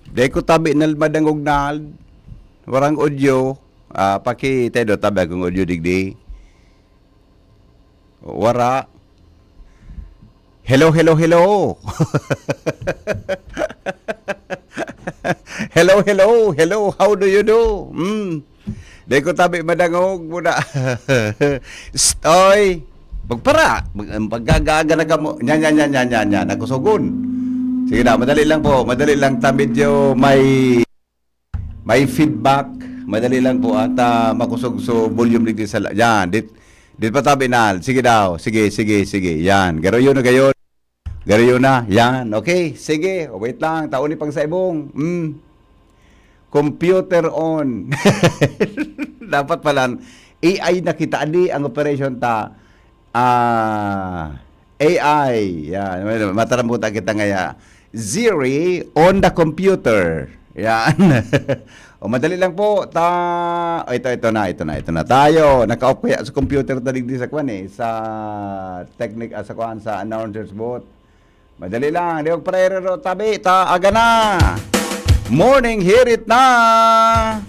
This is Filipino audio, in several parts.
Di ko tabi nalmadangog nal. Warang audio. Paki tayo tabi akong audio digdi. Wara. Hello, hello, hello. Hello, hello, hello. How do you do? Di ko tabi madangog muna. Oy. Magpara. Pagkagaga na ka mo. Nya. Nakusugon. Sige na, madali lang po. Madali lang ta medyo may feedback. Madali lang po at makusog so volume dito sa yan. Dit pa tabi na. Sige daw. Sige. Yan. Garoyo na gayon. Garoyo na. Yan. Okay. Sige. Wait lang. Taon ni pang sa ibong. Computer on. Dapat pala AI na kita adi ang operation ta. AI. Yan. Mataramutan kita ngaya. Siri on the computer. Yan. O madali lang po. Ito na. Tayo. Naka-off kaya sa computer talig di sa kwan sa technique sa kwan sa announcer's booth. Madali lang. Di wag parero tabi. Aga na. Morning, hear it na.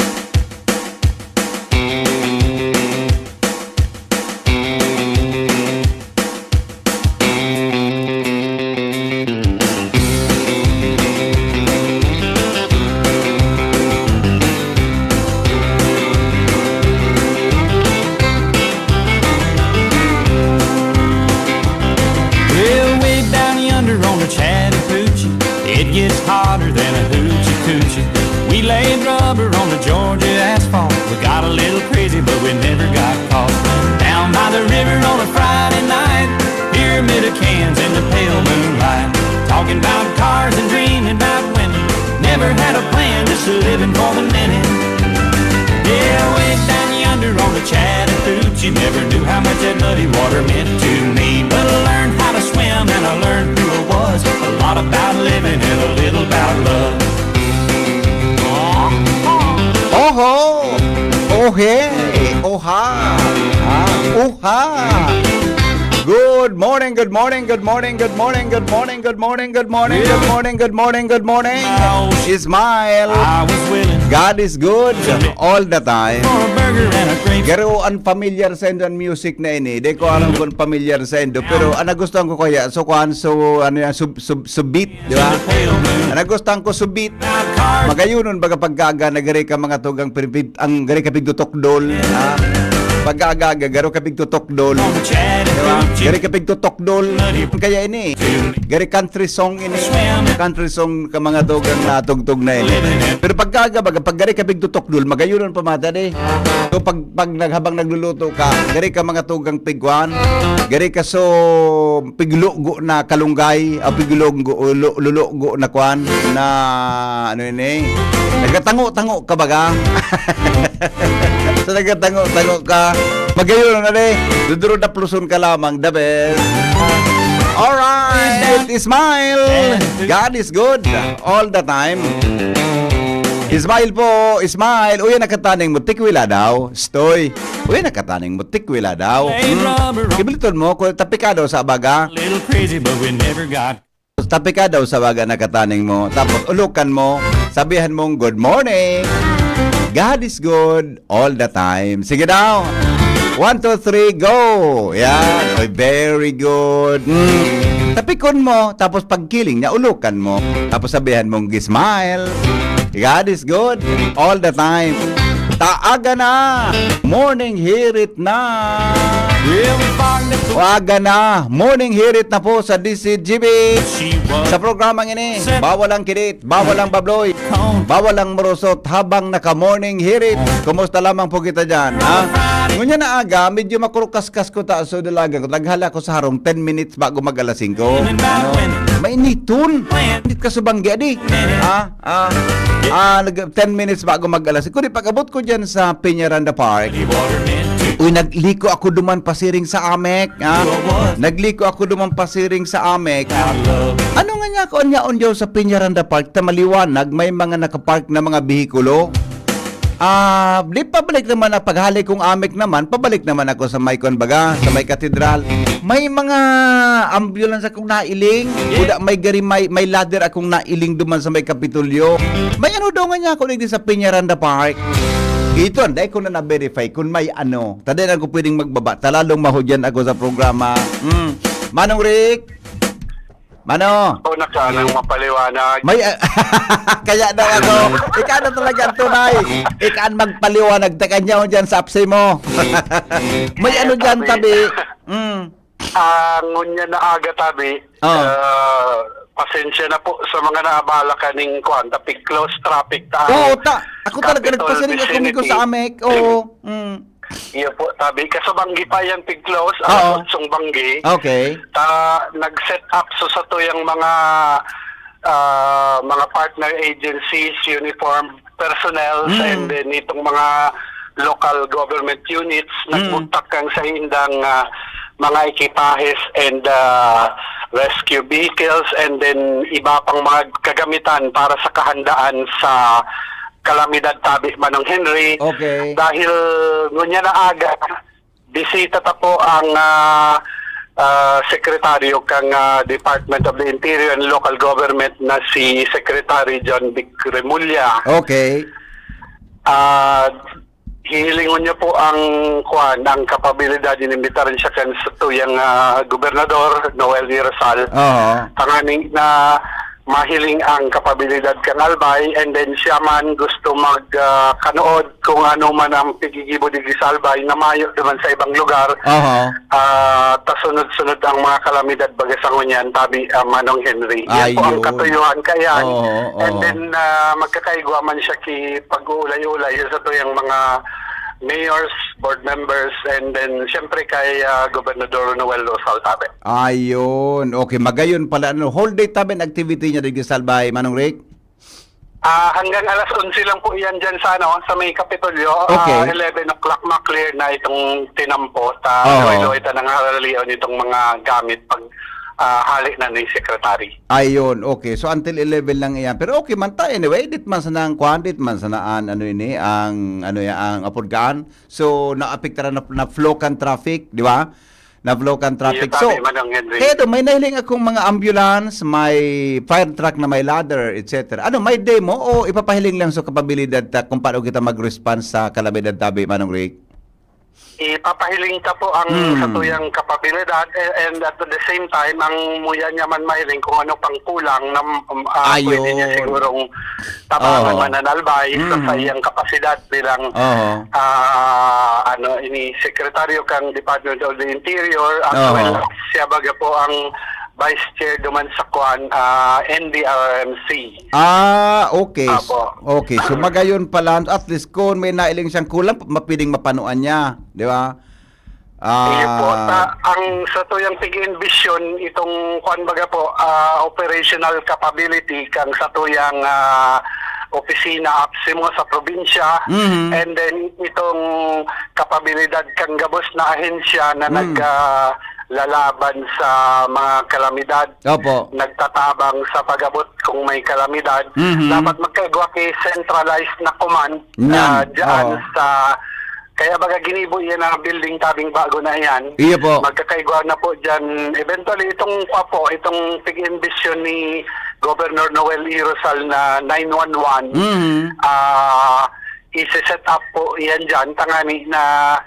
Hotter than a hoochie coochie. We laid rubber on the Georgia asphalt. We got a little crazy, but we never got caught. Down by the river on a Friday night, pyramid of cans in the pale moonlight. Talking about cars and dreaming about women. Never had a plan, just living for the minute. Yeah, way down yonder on the Chattahoochee. Never knew how much that muddy water meant to me. But I learned how to swim and I learned who I was. A lot about living and a little about love. Oho! Ohe! Oha! Oha! Good morning. Ismail. I was willing God is good all the time. for a burger and a grape. Pero unfamiliar sa ang music na ini. Di ko alam kung familiar sa endo. Pero nagustuhan ko kaya. So subbeat. Di ba? Nagustuhan ko subbeat. Magayunon baga paggaga nagari ka mga tugang ang gari ka pigdutokdol. Pag-agaga, garo ka pigtutokdol. Diba? Gari ka pigtutokdol. Kaya ini, gari country song ini. Country song ka mga tugang natugtog na ini. Pero pag-aga, pag gari ka pigtutokdol, magayunon pamata di. So pag habang nagluluto ka, gari ka mga tugang pigwan. Gari ka so piglugo na kalunggay, lulugo na kwan na ano ini. Nagatango-tango ka baga. So nagatango-tango ka. Magayon na rin. Duduro na pluson ka lamang. The best. Alright. Ismail. God is good. All the time. Ismail po. Ismail. Uy, nakataning mo. Tikwila daw. Stoy. Uy, nakataning mo. Tikwila daw. Kibiliton mo. Tapi ka daw sa baga. Little crazy, but we never got. Tapi ka daw sa baga nakataning mo. Tapos ulukan mo. Sabihan mong good morning. God is good all the time. Sige daw. 1, 2, 3, go! Yan. Oy, very good. Tapikon mo. Tapos pagkiling niya, ulukan mo. Tapos sabihan mong smile. God is good all the time. Taaga na. Morning, hear it na. Aga na. Morning, hear it na po sa DCGB. Sa programang ini, bawal ang kirit, bawal ang babloy, bawal ang morosot habang naka-morning hear it. Kumusta lamang po kita dyan, ha? Ngunya na aga, medyo makurukas-kas ko ta so dalaga ko. Naghala ko sa harong 10 minutes bago mag-alas 5. Mainitun. Hindi ka subanggi, adi. 10 minutes bago mag-alas 5. Kung pag-abot ko dyan sa Peñaranda Park, uy, nagliko ako duman pasiring sa Amek. Nagliko ako duman pasiring sa Amek. Ano nga niya ako niya sa Peñaranda Park, tamaliwanag, may mga nakapark na mga bihikulo. Di pabalik naman na paghali kong amik naman, pabalik naman ako sa may baga, sa may katedral. May mga ambulance akong nailing. Uda, may gari, may ladder akong nailing duman sa may Kapitolyo. May ano daw nga niya ako sa Peñaranda Park. Ito, dahil ko na na-verify kung may ano. Taday na ako pwedeng magbaba. Talalong mahudyan ako sa programa. Manong Rick? Mano? O nagsanang mapaliwanag. May kaya daw ako. Ikaw na talaga ang tunay. Ikaw ang magpaliwanag. Taka niya dyan sa apse mo. May ano dyan, tabi. Ngunya na aga tabi. Oh. Pasensya na po sa mga naabala kaning kuan tapig close traffic ta. Oo, ako talaga Capitol nagpasiring ako vicinity. sa amek. Oo. Iyo po tabi kasabanggi pa yan pig close Oo. sung banggi. Okay. Nag-set up sa to yung mga partner agencies, uniform personnel and then itong mga local government units nagpuntak kang sa indang mga ekipahes and rescue vehicles and then iba pang mga kagamitan para sa kahandaan sa kalamidad tabi Manong Henry. Okay. Dahil ngunya na aga, bisita ta po ang sekretaryo kang Department of the Interior and Local Government na si Secretary John Vic Remulla. Okay. Hihilingon niya po ang kapabilidad, inimbita rin siya kan sa tuyang Gobernador Noel E. Rizal. Oo. Tanganing na mahiling ang kapabilidad kang Albay and then siya man gusto magkanood kung ano man ang pigigibo di sa Albay na mayo naman sa ibang lugar. Oo. Tasunod-sunod ang mga kalamidad bagasangon yan tabi Manong Henry. Yan po ang Ayun. katuyuan kayan. Oo. And then magkakaigwa man siya ki pag-uulay-ulay sa tuyang mga mayors, board members, and then siyempre kay Gobernador Noel Rosal tabi. Ayun. Okay, magayon pala. Ano, whole day tabi activity niya dito sa Albay, Manong Rick? Hanggang alas 11 lang po yan dyan sa may Kapitolyo. Okay. 11 o'clock ma-clear na itong tinampo. Oo. Loy-loy ta nang haralion itong mga gamit pag halik na ni Secretary. Ayun, okay. So until 11 lang iyan. Pero okay man ta anyway, dit man sa nang kwandit man sa naan ang ang apurgaan. So naapektaran na flow kan traffic, di ba? Na flow kan traffic. Iyo, So tabi, Manong Henry. kaya may nahiling akong mga ambulance, may fire truck na may ladder, etc. Ano, may demo o ipapahiling lang sa kapabilidad ta kung paano kita mag-response sa kalamidad tabi, Manong Rick? Ipapahiling ta po ang sa tuyang kapabilidad and at the same time ang muya niya man mahiling kung ano pang kulang na Ayun. pwede niya sigurong tabangan Oo. mananalbay sa iyang kapasidad bilang Oo. ini sekretaryo kang Department of the Interior as Oo. well siya baga po ang Vice Chair duman sa NDRMC. Okay. Apo. Okay, so magayon pala at least kung may nailing siyang kulang, mapiling mapanuan niya, di ba? Iyo po, ang sa tuyang pig-envision itong baga po operational capability kang sa tuyang opisina APSIMO sa probinsya and then itong kapabilidad kang gabos na ahensya na lalaban sa mga kalamidad, Opo. nagtatabang sa pag-abot kung may kalamidad, dapat magkaigwa kay centralized na command Yan. dyan Oo. sa kaya baga ginibo yan ang building tabing bago na yan. Iyo po. Magkakaigwa na po dyan. Eventually, itong pig-envision ni Governor Noel E. Rosal na 911, isi-set up po yan dyan. Tangani na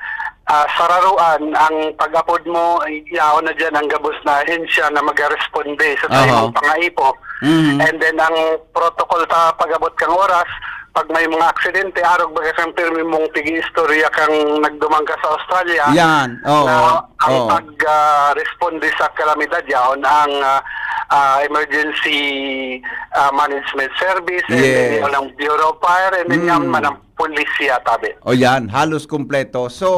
sararuan ang pag-upload mo, iyaw na dyan ang gabos na ahensya na mag-responde sa tayo pangaipo. And then ang protocol ta pag-abot kang oras, pag may mga aksidente, arog baga kang pirmi mong pigi-istorya kang nagdumang ka sa Australia. Yan. Oo. Na ang Oo. pag-responde sa kalamidad yaon ang emergency management service Yes. and then ang Bureau of Fire and then yan man ang pulisya tabi. O yan, halos kumpleto. So,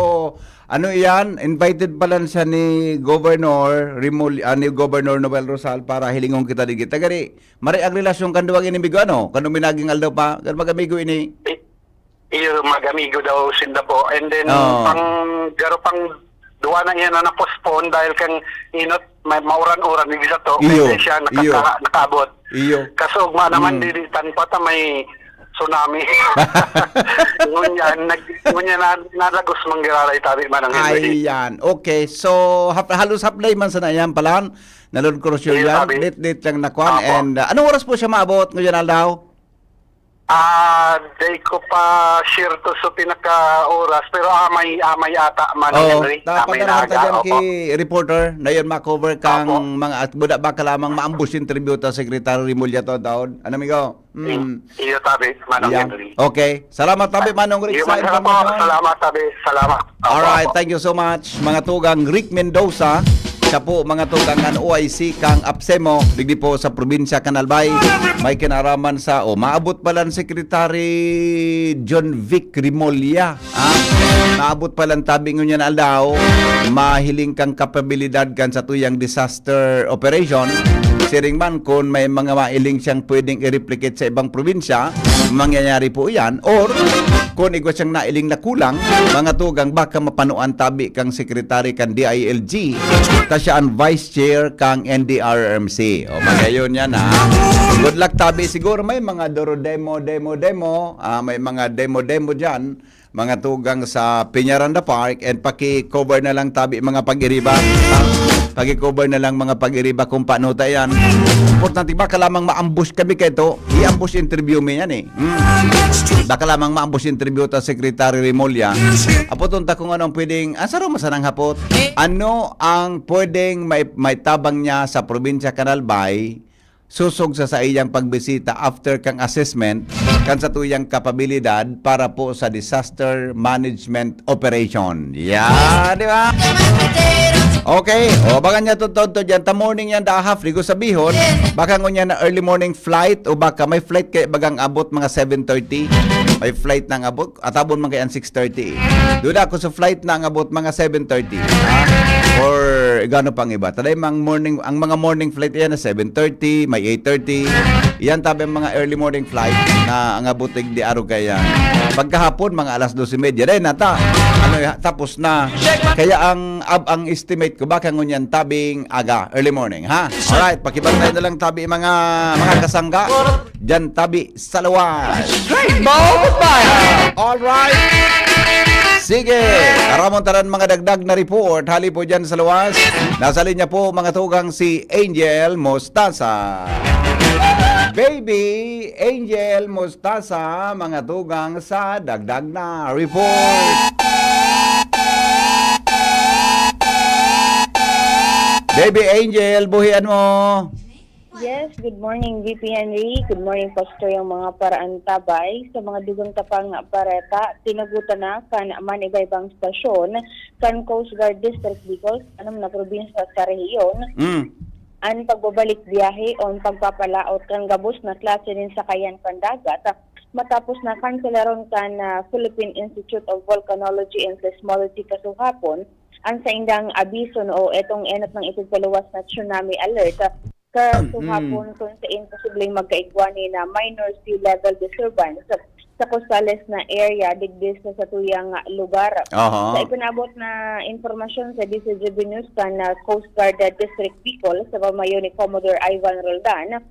ano yan? Invited pala siya ni Governor ni Governor Noel Rosal para hilingon kita digit. Tagari, mari ang relasyon kan duwag inimbigo ano? Kano minaging aldaw pa? Kan magamigo ini? Iyo mag-amigo daw sinda po. And then Oo. garo pang duwa na yan na na-postpone dahil kang inot may mauran-uran di sa to. Iyo. Kasi siya Iyo. nakaabot. Iyo. Kasugma naman diditan pa ta may tsunami. Ngunya nalagos manggiraray tabi man ang hindi. Ayan. Okay. So, halos haplay man sa na yan palan. Nalod korosyon Yes, yan. sabi. Late lang nakwan. Apo. And anong oras po siya maabot ngayon aldaw? Day ko pa share to sa pinaka-oras, pero amay ata man ang Henry. Amay Napaganahan ta dyan opo. kay reporter na yun makover kang Apo. mga at buda ba ka lamang maambush interview ta Secretary Rimulya to taon. Ano migo? Iyo tabi, Manong Yeah. Henry. Okay. Salamat tabi Manong Rick Iyo sa man po, information. salamat tabi, salamat. Opo, Alright, opo. thank you so much. Mga tugang Rick Mendoza, siya po mga tugang ng OIC kang Absemo, digdi po sa probinsya Canalbay. May kinaraman sa, maabot pala ang Secretary John Vic Rimulya. Maabot pala ang tabi niya na aldaw, mahiling kang kapabilidad kan sa tuyang disaster operation. Siring man kung may mga mailing siyang pwedeng i-replicate sa ibang probinsya, mangyayari po yan. Or kung igwa siyang nailing na kulang, mga tugang baka mapanuan tabi kang sekretary kang DILG, ta siya ang vice chair kang NDRRMC. O magayon yan ha. Good luck tabi. Siguro may mga demo, may mga demo dyan, mga tugang sa Piñaranda Park, and paki-cover na lang tabi mga pag-iriba. Pag-cover na lang mga pag-iriba kung paano tayo yan. Importante ba ka lamang ma-ambush kami kayo ito? I-ambush interview mo yan eh. Baka lamang ma-ambush interview ta Secretary Rimulya. Apoton ta kung anong pwedeng, asaro masanang hapot. Ano ang pwedeng may tabang niya sa probinsya Canalbay susog sa iyang pagbisita after kang assessment kan sa tuyang kapabilidad para po sa disaster management operation. Yeah, di ba? Okay, baka niya to dyan, ta morning yan dahaf, ligo sabihon, baka ngunya na early morning flight, o baka may flight kay bagang abot mga 7:30, may flight nang abot, atabon man kay ang 6:30. Duda ako sa flight nang abot mga 7:30, or gano pang iba. Taday ang mga morning flight yan na 7:30, may 8:30, yan tabi mga early morning flight na ang abutig di araw kaya. Pagkahapon mga alas 12:30, day nata, tapos na. Kaya ang estimate ko baka ngunyan tabing aga, early morning, ha? Alright, pakibantay na lang tabi mga kasangga. Diyan tabi sa lawas. Alright. Sige, karamon taran mga dagdag na report. Hali po dyan sa lawas. Nasa linya po mga tugang si Angel Mostaza. Baby Angel Mostaza, mga tugang sa dagdag na report. Baby Angel, buhian mo. Yes, good morning VP Henry. Good morning Pastor yung mga paraan tabay sa mga dugang tapang apareta. Tinagutan na kan man iba-ibang stasyon kan Coast Guard District Bicol, anong na probinsya sa rehiyon. Ang pagbabalik biyahe o pagpapalaot kang gabos na klase din sa kayan pandagat matapos na kanselaron kan Philippine Institute of Volcanology and Seismology kasuhapon ang sa indang abiso o etong enot ng ipagpaluwas na tsunami alert kasuhapon kung sa imposibleng magkaigwani na minor sea level disturbance sa costales na area digdis sa tuyang lugar. Sa ipinabot na informasyon sa DCGB News kan Coast Guard District Bicol sa pamayo ni Commodore Ivan Roldan,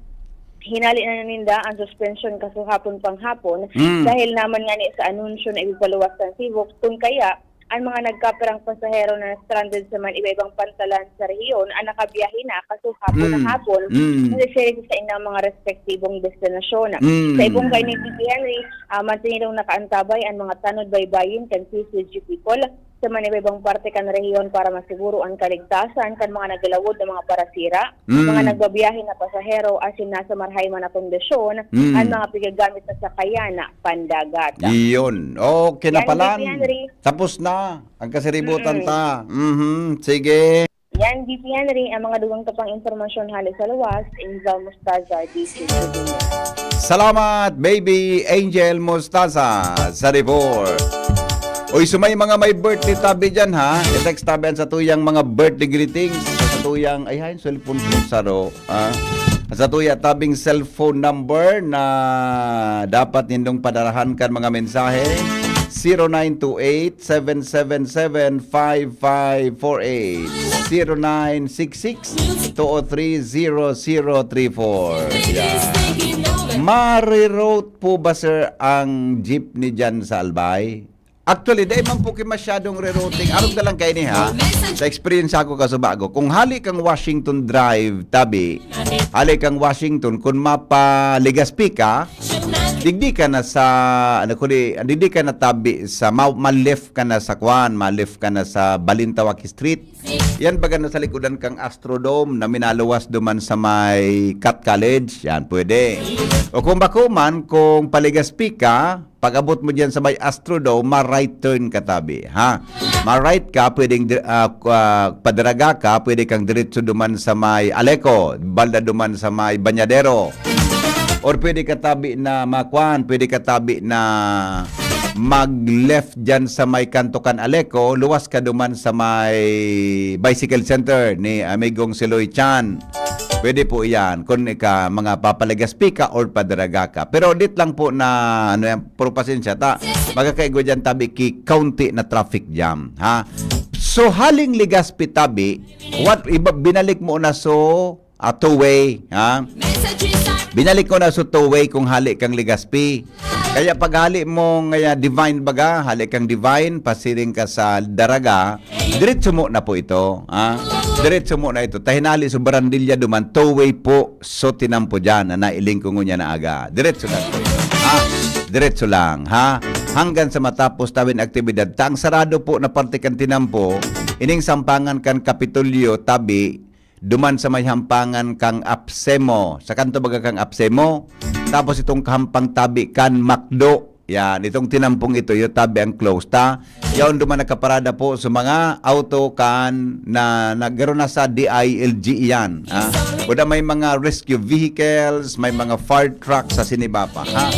hinali na ninda ang suspension kasuhapon panghapon dahil naman nga ni sa anunsyo na ipagpaluwas ng Cebu kung kaya ang mga nagkaperang pasahero na stranded sa man iba-ibang pantalan sa rehiyon ang nakabiyahe na kasuhapon na hapon nasirig sa inyong mga respektibong destinasyon. Sa ibong kay ni Titi Henry, mantinilong nakaantabay ang mga tanod baybayin kan CCG Bicol sa man iba-ibang parte kan rehiyon para masiguro ang kaligtasan kan mga nagalawod na mga parasira, mga nagbabiyahe na pasahero asin nasa marhay man na kondisyon, ang mga pigagamit na sakayan na pandagat. Iyon. Okay na Yan, pala. VP Henry. Tapos na. Ang kasiributan ta. Sige. Yan, VP Henry, ang mga dugang tapang informasyon halos sa luwas, Angel Mostaza, DCGB. Salamat, baby Angel Mostaza sa report. Uy, sumay mga may birthday tabi dyan, ha? I-text tabi sa tuyang mga birthday greetings. Sa tuyang, cellphone po saro. Sa tuya tabing cellphone number na dapat nindong padarahan kan mga mensahe. 0928-777-5548 0966-203-0034. Yan. Mariroad po ba sir ang jeepney dyan sa Albay? Actually, dahil man po kayo masyadong rerouting. Arog na lang kayo ni ha. Sa experience ako kasubago. Kung hali kang Washington Drive, tabi, hali kang Washington, kung mapa Legazpi ka, digdi ka na sa, digdi ka na tabi sa, ma-left ka na sa Kwan, ma-left ka na sa Balintawak Street. Yan baga na sa likodan kang Astrodome na minaluwas duman sa may Cat College. Yan, pwede. O kung bakuman, kung paligaspi ka, pag abot mo dyan sa may Astrodome, ma-right turn ka tabi. Ha? Ma-right ka, pwedeng padaraga ka, pwede kang diretso duman sa may Aleco, balda duman sa may Banyadero. Or pwede ka tabi na Makwan, pwede ka tabi na mag-left dyan sa may Kantokan Aleco, luwas ka duman sa may bicycle center ni Amigong Siloy Chan. Pwede po yan kung ka mga papalagaspi ka or padaraga ka. Pero dit lang po na ano yan, puro pasensya ta. Magkakaigo dyan tabi ki county na traffic jam. Ha? So haling Legazpi tabi, binalik mo na so two-way. Ha? Binalik ko na so two-way kung hali kang Legazpi. Kaya pag hali mo ngaya Divine baga, hali kang Divine, pasiring ka sa Daraga, diretso mo na po ito. Ha? Diretso mo na ito. Tahinali sa Barandilla duman, two-way po, so tinampo dyan, na nailing ko ngunya na aga. Diretso lang po ito. Ha? Diretso lang. Ha? Hanggang sa matapos tawin aktibidad. Tang sarado po na parte kan tinampo, ining sampangan kan Kapitolyo tabi, duman sa may hampangan kang Apsemo. Sa kanto baga kang Apsemo. Tapos itong kahampang tabi kan Macdo. Yan, itong tinampong ito, yung tabi ang close ta. Yan duman nakaparada po sa mga auto kan na nagkaroon na sa DILG yan. Ha? O da may mga rescue vehicles, may mga fire truck sa Sinibapa. Ha?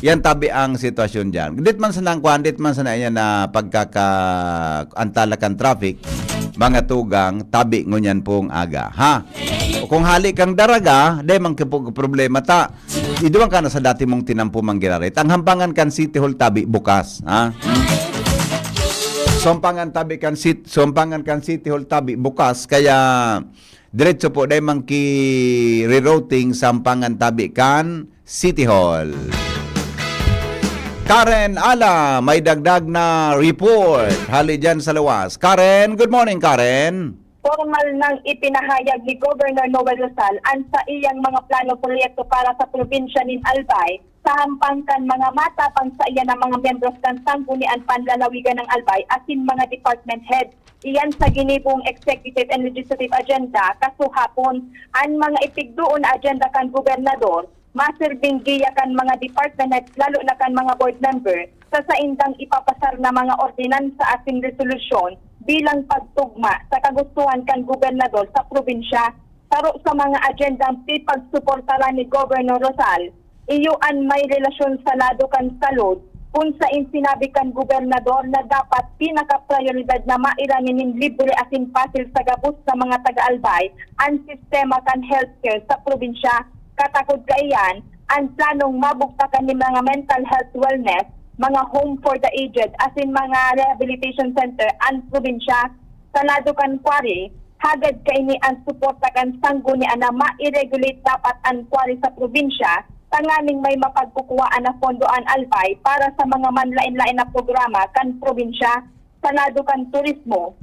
Yan tabi ang sitwasyon dyan. Dit man sa nangkuhan, dit man sa na yan na pagkakaantalakan traffic, mga tugang, tabi ngunyan pong aga. Ha? O kung hali kang Daraga, day man kapag problema ta. Iduwan ka na sa dati mong tinampo manggirarit. Ang hampangan kan City Hall tabi bukas. Ha? Sompangan kan City Hall tabi bukas. Kaya diretso po day man ki rerouting sampangan tabi kan City Hall. Karen Ala, may dagdag na report. Hali dyan sa luwas. Karen, good morning Karen. Formal nang ipinahayag ni Governor Noel Rosal ang sa iyang mga plano proyekto para sa probinsya ng Albay sa hampangkan mga matapang sa iyan ng mga miyembros ng Sanggunian Panlalawigan ng Albay asin mga department heads. Iyan sa ginibong executive and legislative agenda kasuhapon ang mga ipigdoon na agenda kan gobernador masirbing giya kan mga department heads lalo na kan mga board member sa saindang ipapasar na mga ordinansa asin resolusyon bilang pagtugma sa kagustuhan kan gobernador sa probinsya. Taro sa mga agendang pagsuportaran ni Governor Rosal, iyuan may relasyon sa lado kan salud kung sa sinabi kan gobernador na dapat pinaka-prioridad na mairanin libre asin pasil sa gabos sa mga taga-Albay ang sistema kan healthcare sa probinsya. Katakod kaiyan, ang planong mabuktakan ni mga mental health wellness, mga home for the aged, asin mga rehabilitation center ang probinsya. Sa lado kan kwari, hagad kaini ang suporta kan sanggunian na ma-regulate dapat ang kwari sa probinsya, tanganing may mapagkukuhaan na pondo ang Albay para sa mga manlain-lain na programa kan probinsya. Sa lado kan turismo,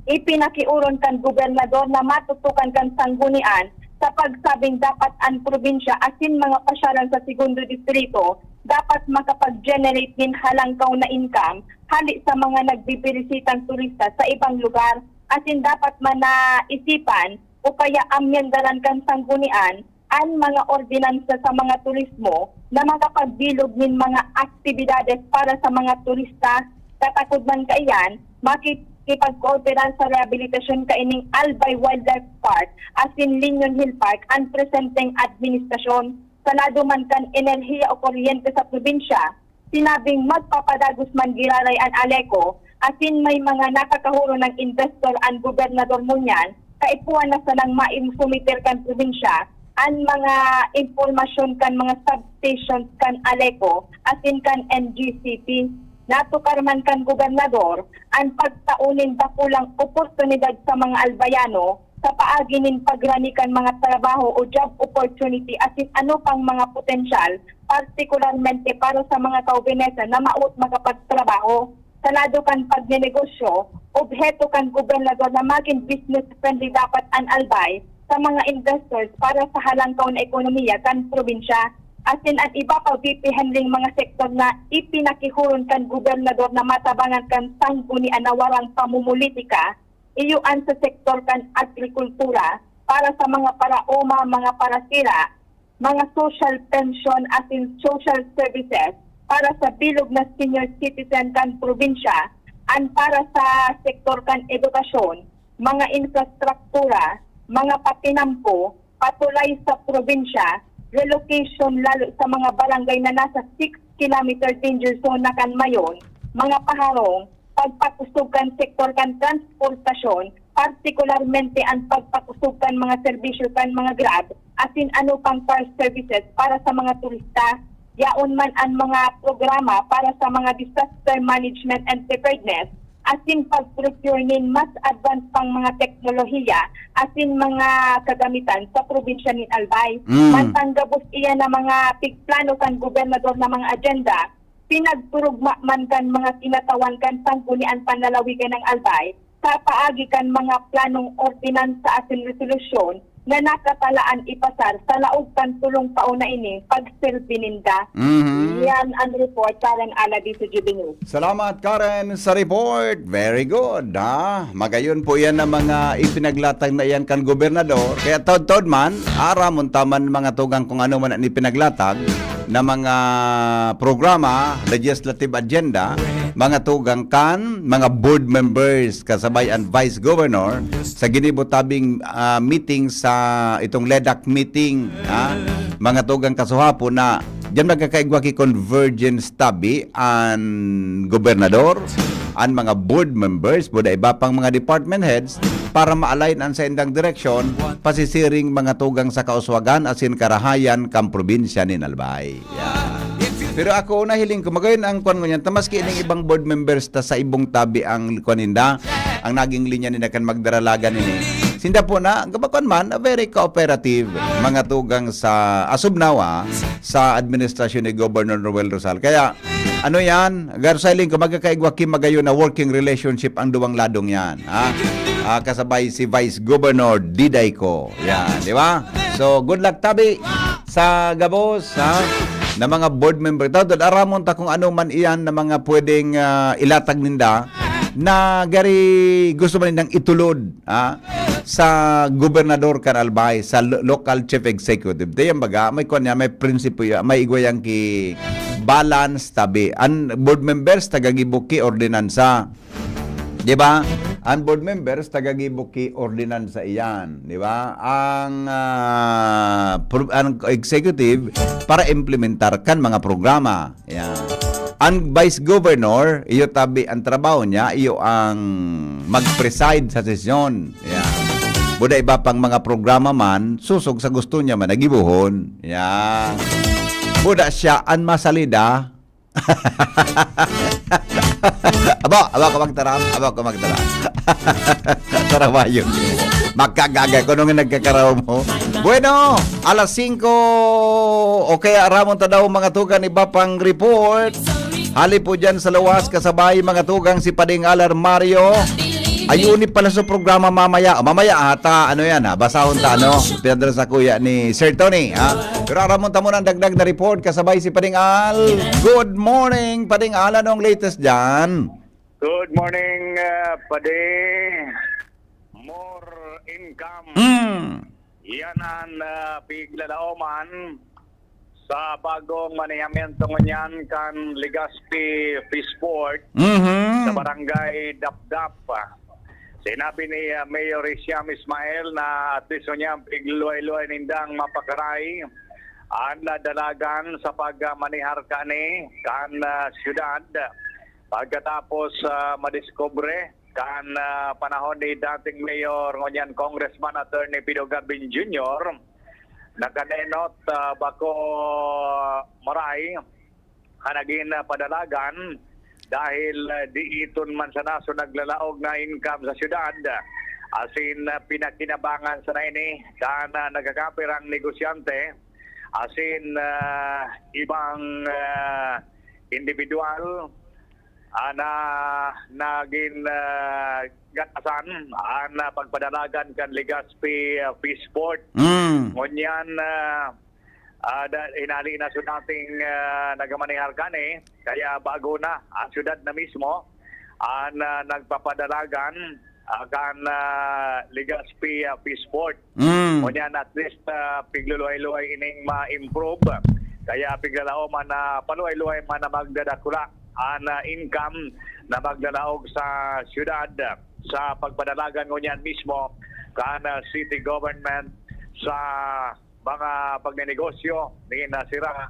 ipinakiuron kan gobernador na matutukan kan sanggunian sa pagsabing dapat ang probinsya asin mga pasyalan sa segundo distrito dapat makapag-generate din halangkaw na income hali sa mga nagbibirisitang turista sa ibang lugar asin dapat manaisipan o kaya amyendaran kan sanggunian ang mga ordinansa sa mga turismo na makapagbilog ng mga aktibidades para sa mga turista. Katakod man kaiyan, makikipag-cooperan sa rehabilitasyon kaining Albay Wildlife Park asin Linyon Hill Park ang presenteng administrasyon. Sa lado man kan enerhiya o kuryente sa probinsya, sinabing magpapadagos man giraray ang Aleco asin may mga nakakahuro ng investor ang gobernador mo niyan, kaipuan na sa nang maimsumiter kan probinsya ang mga impormasyon kan mga substations kan Aleco asin kan NGCP. Natukar man kan gobernador ang pagtaunin bakulang oportunidad sa mga Albayano sa paagi nin pagranikan mga trabaho o job opportunity as in ano pang mga potensyal, partikularmente para sa mga kaubenesa na maut makapagtrabaho. Salado kan pagnenegosyo, obheto kan gobernador na maging business friendly dapat an albay sa mga investors para sa halangkaw na ekonomiya kan probinsya. As in at iba pa VP Henry mga sektor na ipinakihuron kan gobernador na matabangan kan sangguni anawarang pamumulitika, iyuan sa sektor kan agrikultura para sa mga paraoma, mga parasira, mga social pension as in social services para sa bilog na senior citizen kan probinsya, and para sa sektor kan edukasyon, mga infrastruktura, mga patinampo, patulay sa probinsya, relocation lalo sa mga barangay na nasa 6 kilometer danger zone na kan mayon, mga paharong, pagpakusog kan sektor kan transportasyon, partikularmente ang pagpakusog kan mga serbisyo kan mga grab, as in ano pang car services para sa mga turista, yaon man ang mga programa para sa mga disaster management and preparedness, as in pag-procure nin mas advanced pang mga teknolohiya, as in mga kagamitan sa probinsya ni Albay. Mantanggabos iya na mga pigplano kan gobernador na mga agenda, pinagturugma man kan mga tinatawan kan sanggunian panlalawigan ng Albay, sa paagi kan mga planong ordinansa as in resolusyon na nakatalaan ipasar sa laog kan tulong pauna ini pagsilbininda. Yan ang report Karen Alabi sa GB News. Salamat Karen sa report. Very good. Magayon po yan ng mga ipinaglatag na yan kan gobernador. Kaya taod-taod man, aramon taman mga tugang kung ano man ang ipinaglatag na mga programa, legislative agenda, mga tugang kan, mga board members kasabay ang vice governor sa ginibutabing meeting sa itong LEDAC meeting, mga tugang kasuhapo na diyan magkakaigwa ki convergence tabi ang gobernador, ang mga board members, buda iba pang mga department heads para ma-align ang sa indang direksyon pasisiring mga tugang sa kauswagan asin karahayan kam probinsya ni Albay. Pero ako nahiling ko magayon ang kwan ngunyan tamaski ining ibang board members ta sa ibong tabi ang kwaninda ang naging linya ni kan magdaralagan ini. Sinda po na gabakon man very cooperative mga tugang sa asubnawa sa administrasyon ni Governor Roel Rosal. Kaya ano yan, garsaling ko magkakaigwa ki magayon na working relationship ang duwang ladong yan. Kasabay si Vice Governor Diday ko. Yan, di ba? So good luck tabi sa gabos na mga board member. Tawad, aramon ta kung ano man iyan na mga pwedeng ilatag ninda na gari gusto man nindang itulod sa gobernador kan Albay, sa local chief executive. Dayang baga, may kunya, may prinsipo ya, may igwayang ki balance tabi. Ang board members tagagibuki ordinansa. Di ba? Ang board members tagagibuki ordinansa iyan, di ba? Ang executive para implementar kan mga programa. Yan. Ang vice governor, iyo tabi ang trabaho niya, iyo ang mag-preside sa sesyon. Yan. Buda iba pang mga programa man, susog sa gusto niya man nagibuhon. Yan. Buda siya ang masalida. aba ko magtarap. Tarawayo. Magkagagay ko nung nagkakaraw mo. Bueno, alas 5 o kaya aramon ta daw mga tugang iba pang report. Hali po dyan sa lawas kasabay mga tugang si Pading Alar Mario. Ayuni pala sa programa mamaya. Mamaya ata ano yan basahon ta pinadala sa kuya ni Sir Tony Pero aramon ta muna ang dagdag na report kasabay si Pading Al. Good morning Pading Al, anong latest dyan? Good morning, Pading. More income. Yan ang piglalaoman sa bagong manihamiento ngunyan kan Legazpi Fishport sa barangay Dapdap. Sinabi ni Mayor Siam Ismail na at least niya pigluay-luay nindang mapakaray ang dalagan sa pagmanihar kani kan syudad. Pagkatapos madiskubre kan panahon ni dating Mayor ngunyan Congressman Attorney Pido Garbin Jr. nakadenot bako maray hanagin padalagan dahil di iton man sa naso naglalaog na income sa syudad asin pinakinabangan sa na ini kan nagakapirang negosyante asin ibang individual na naging gatasan na pagpadalagan kan Legazpi Peaceport. Ngunyan inali na sa dating nagamanihar kan kaya bago na ang syudad na mismo ang nagpapadalagan kan Legazpi Peaceport. Ngunyan at least pigluluay-luay ining ma-improve kaya piglalaoman na paluay-luay man na magdadakula ang income na magdalaog sa syudad sa pagpadalagan ngunyan mismo kan city government sa mga pagnenegosyo ni nasira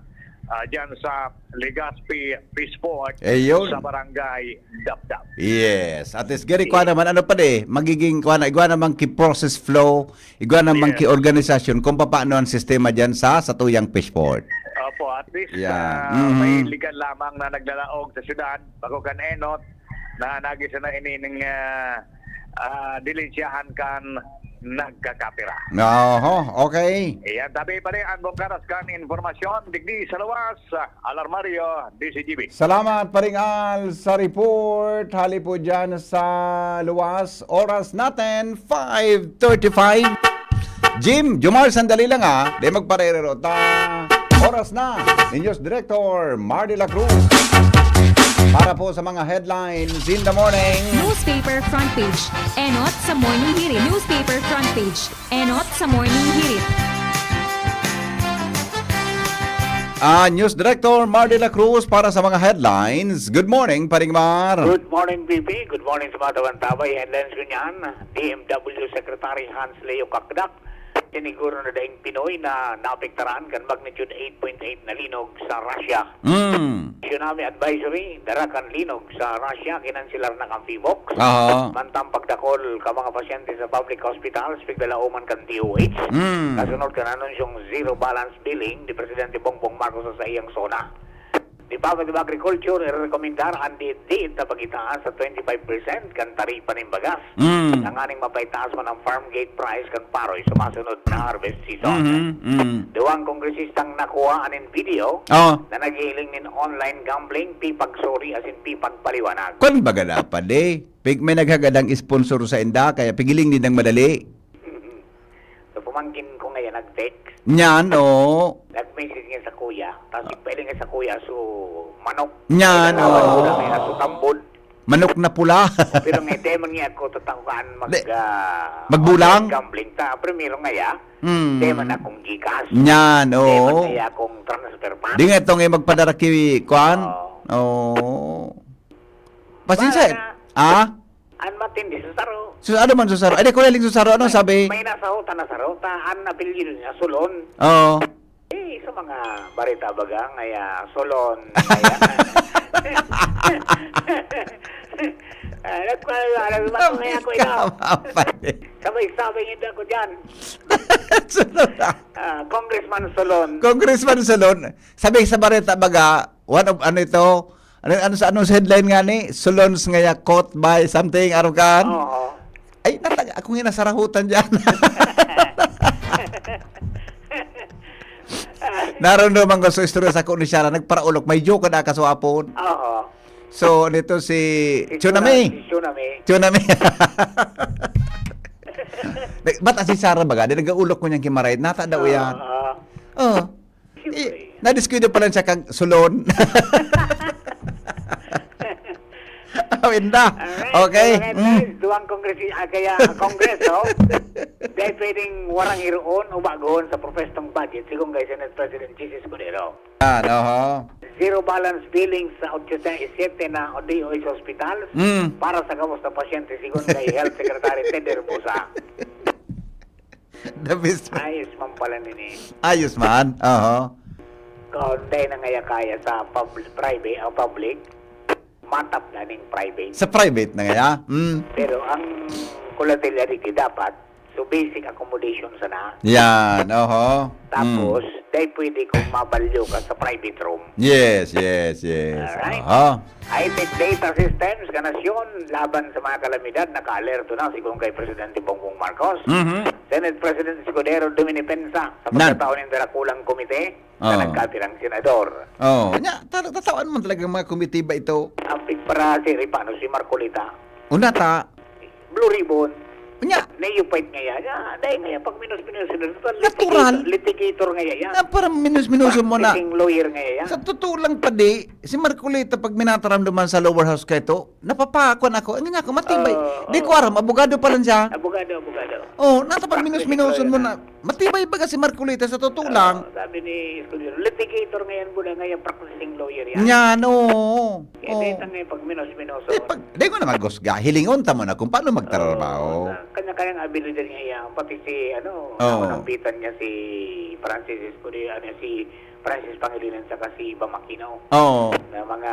dyan sa Legazpi Peaceport Ayun. sa barangay Dapdap. Yes. At least gari ko naman ano pa magiging kuha na igwa naman ki process flow, igwa naman ki organisasyon kung paano ang sistema diyan sa Tuyang Peaceport. Opo, at least Yeah. may ligan lamang na naglalaog sa syudad bago kan enot na nagisa na inining dilisyahan kan nagkakapira. Oho, okay. Iyan, tabi pa rin ang bongkaras kan informasyon digdi sa luwas, Alarmario, DCGB. Salamat Paringal sa report. Hali po dyan sa luwas. Oras natin, 5:35. Jim, Jumar, sandali lang Di magparerero. Oras na. News Director Mardy La Cruz. Para po sa mga headlines in the morning. Newspaper front page. Enot sa morning hirit. Newspaper front page. Enot sa morning hirit. News Director Mardy La Cruz para sa mga headlines. Good morning, Paringmar. Good morning, VP. Good morning sa mga tawantabay. Headlines ko niyan. DMW Secretary Hans Leo Kakdak. Siniguro na daing Pinoy na naapektaran kan magnitude 8.8 na linog sa Russia. Tsunami advisory, darakan linog sa Russia, kinansilar na kang PMOX. Mantang pagdakol ka mga pasyente sa public hospitals, piglalauman kan DOH. Kasunod ka na nun yung zero balance billing di Presidente Bongbong Marcos sa iyang zona. Department of Agriculture i-rekomendar ang diit na pagitaas sa 25% kan taripa ng bagas. Ang aning mapaitaas man ang farm gate price kan paroy sa masunod na harvest season. Duwang kongresistang nakuha anin video na naghiling nin online gambling, pipagsori as in pipagpaliwanag. Kung baga dapat pig may naghagadang sponsor sa inda, kaya pigiling din ng madali. So pumangkin ko ngayon nag-text. Nyan, Nag-message nga sa kuya. Tapos pwede nga sa kuya so manok. Nyan, Kaya so tambod. Manok na pula. Pero nga demon nga ako tatakuan magbulang? gambling ta. Primero nga ya. Demon akong gikas. Nyan, Demon nga akong transfer pa. Di nga itong magpadara ki Kwan. Pasensya. An matindi sa saro. So, ano man susaro? Ay, di ko naling susaro. Ano sabi? May nasahota na sarota. An napilyo niya sulon. Oo. Sa mga barita baga ngaya solon. Nagkaya ako ina. Sabay-sabay hindi ako dyan. Congressman Solon. Congressman Solon. Sabi sa bareta baga, one of ano ito, ano sa headline nga ni? Solon's ngaya caught by something, arukan. Oo. Ay, nataga, ako nga nasarahutan dyan. Naroon naman ko sa istorya sa kunisara, nagparaulok, may joke na kaswapon. Oo. So, nito si Tsunami. Tsunami. Ba't si Sarah baga? Di nag-ulok ko niyang kimaray. Nata daw yan. Na-discuide pa lang siya kang sulon. Winda. Okay. Duwang kaya kongreso, dahil pwedeng warang iroon o bagoon sa profestong budget, sigong kay Senate President Jesus Cordero. Zero balance billing sa 87 na DOH hospitals para sa kamusta pasyente, sigong kay Health Secretary Ted Herbosa. The best. Ayos man pala nini. Ayos man. Kaunday na ngaya kaya sa private o public, matap na ning private. Sa private na kaya? Pero ang collaterality dapat, so basic accommodation sana. Yan, Tapos, dahil pwede kong mabalyo ka sa private room. Yes, yes, yes. Alright. Aha. High-tech data systems ka nasyon laban sa mga kalamidad, naka-alerto na siguro kay Presidente Bongbong Marcos. Mhm. Senate President Escudero Duminipensa sa Nan. pagkataon ng Darakulang Komite Oh. na nagkatirang senador. Oh, nya, tatawan man talaga mga komitiba ito. Apig para si Ripano, si Marcolita. Una ta, Blue Ribbon. nya, Naiupait nga yan. Dahil nga yan, pag minus-minus, Natural. litigator nga yan. na parang minus-minuso mo na. Practicing lawyer nga yan. Sa totoo lang pa di, si Marcolita pag minataramdaman sa lower house ka ito, napapakon ako. Ang nga ako, matibay. Di ko aram, abogado pa lang siya. Abogado. Oh, nasa pag minus-minuson mo na. Matibay ba si Marcolita sa totoo lang? Sabi ni Escudero, litigator nga yan, buda nga yan, practicing lawyer yan. Nya, no. Kaya dito nga yung pag minus-minuso. Di ko naman gusga. Hilingon ta mo na kung paano magtrabaho. Kanya-kanyang abilidad niya yan. Pati si, Oo. nampitan niya si Francis Escudero, si Francis Pangilinan, saka si Iba Makino. Oo. Na mga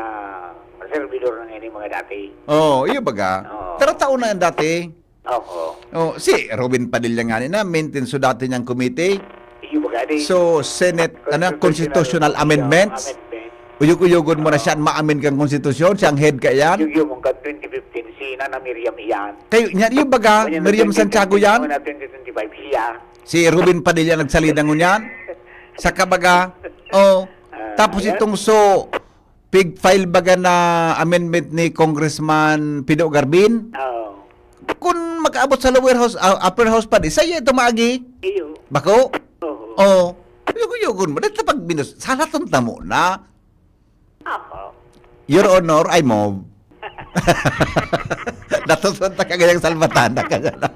servidor ng mga dati. Oh, iyo baga. Oo. Pero taon na yan dati. Oo. Oh, si Robin Padilla nga na maintain so dati niyang committee. Yung mga dati. So, Senate, constitutional amendments. Uyog-uyogon mo na siya, maamin kang konstitusyon, siyang head ka yan. Yung mga 2015, si Nana Miriam iyan. Kayo, yan, yung baga, Miriam Santiago yan. Mga 2025, siya. Si Robin Padilla nagsalida ngunyan. Sa kabaga. Oh. Tapos itong pig file baga na amendment ni Congressman Pido Garbin. Oo. Kung makaabot sa lower house, upper house pa di, saya ito maagi. Iyo. Bako? Oo. Oh. Uyog-uyogon mo. Dito pag binus, sana tunta mo na. Ako. Your Honor, I move. Natutunta ka ganyang salbatana ka gana.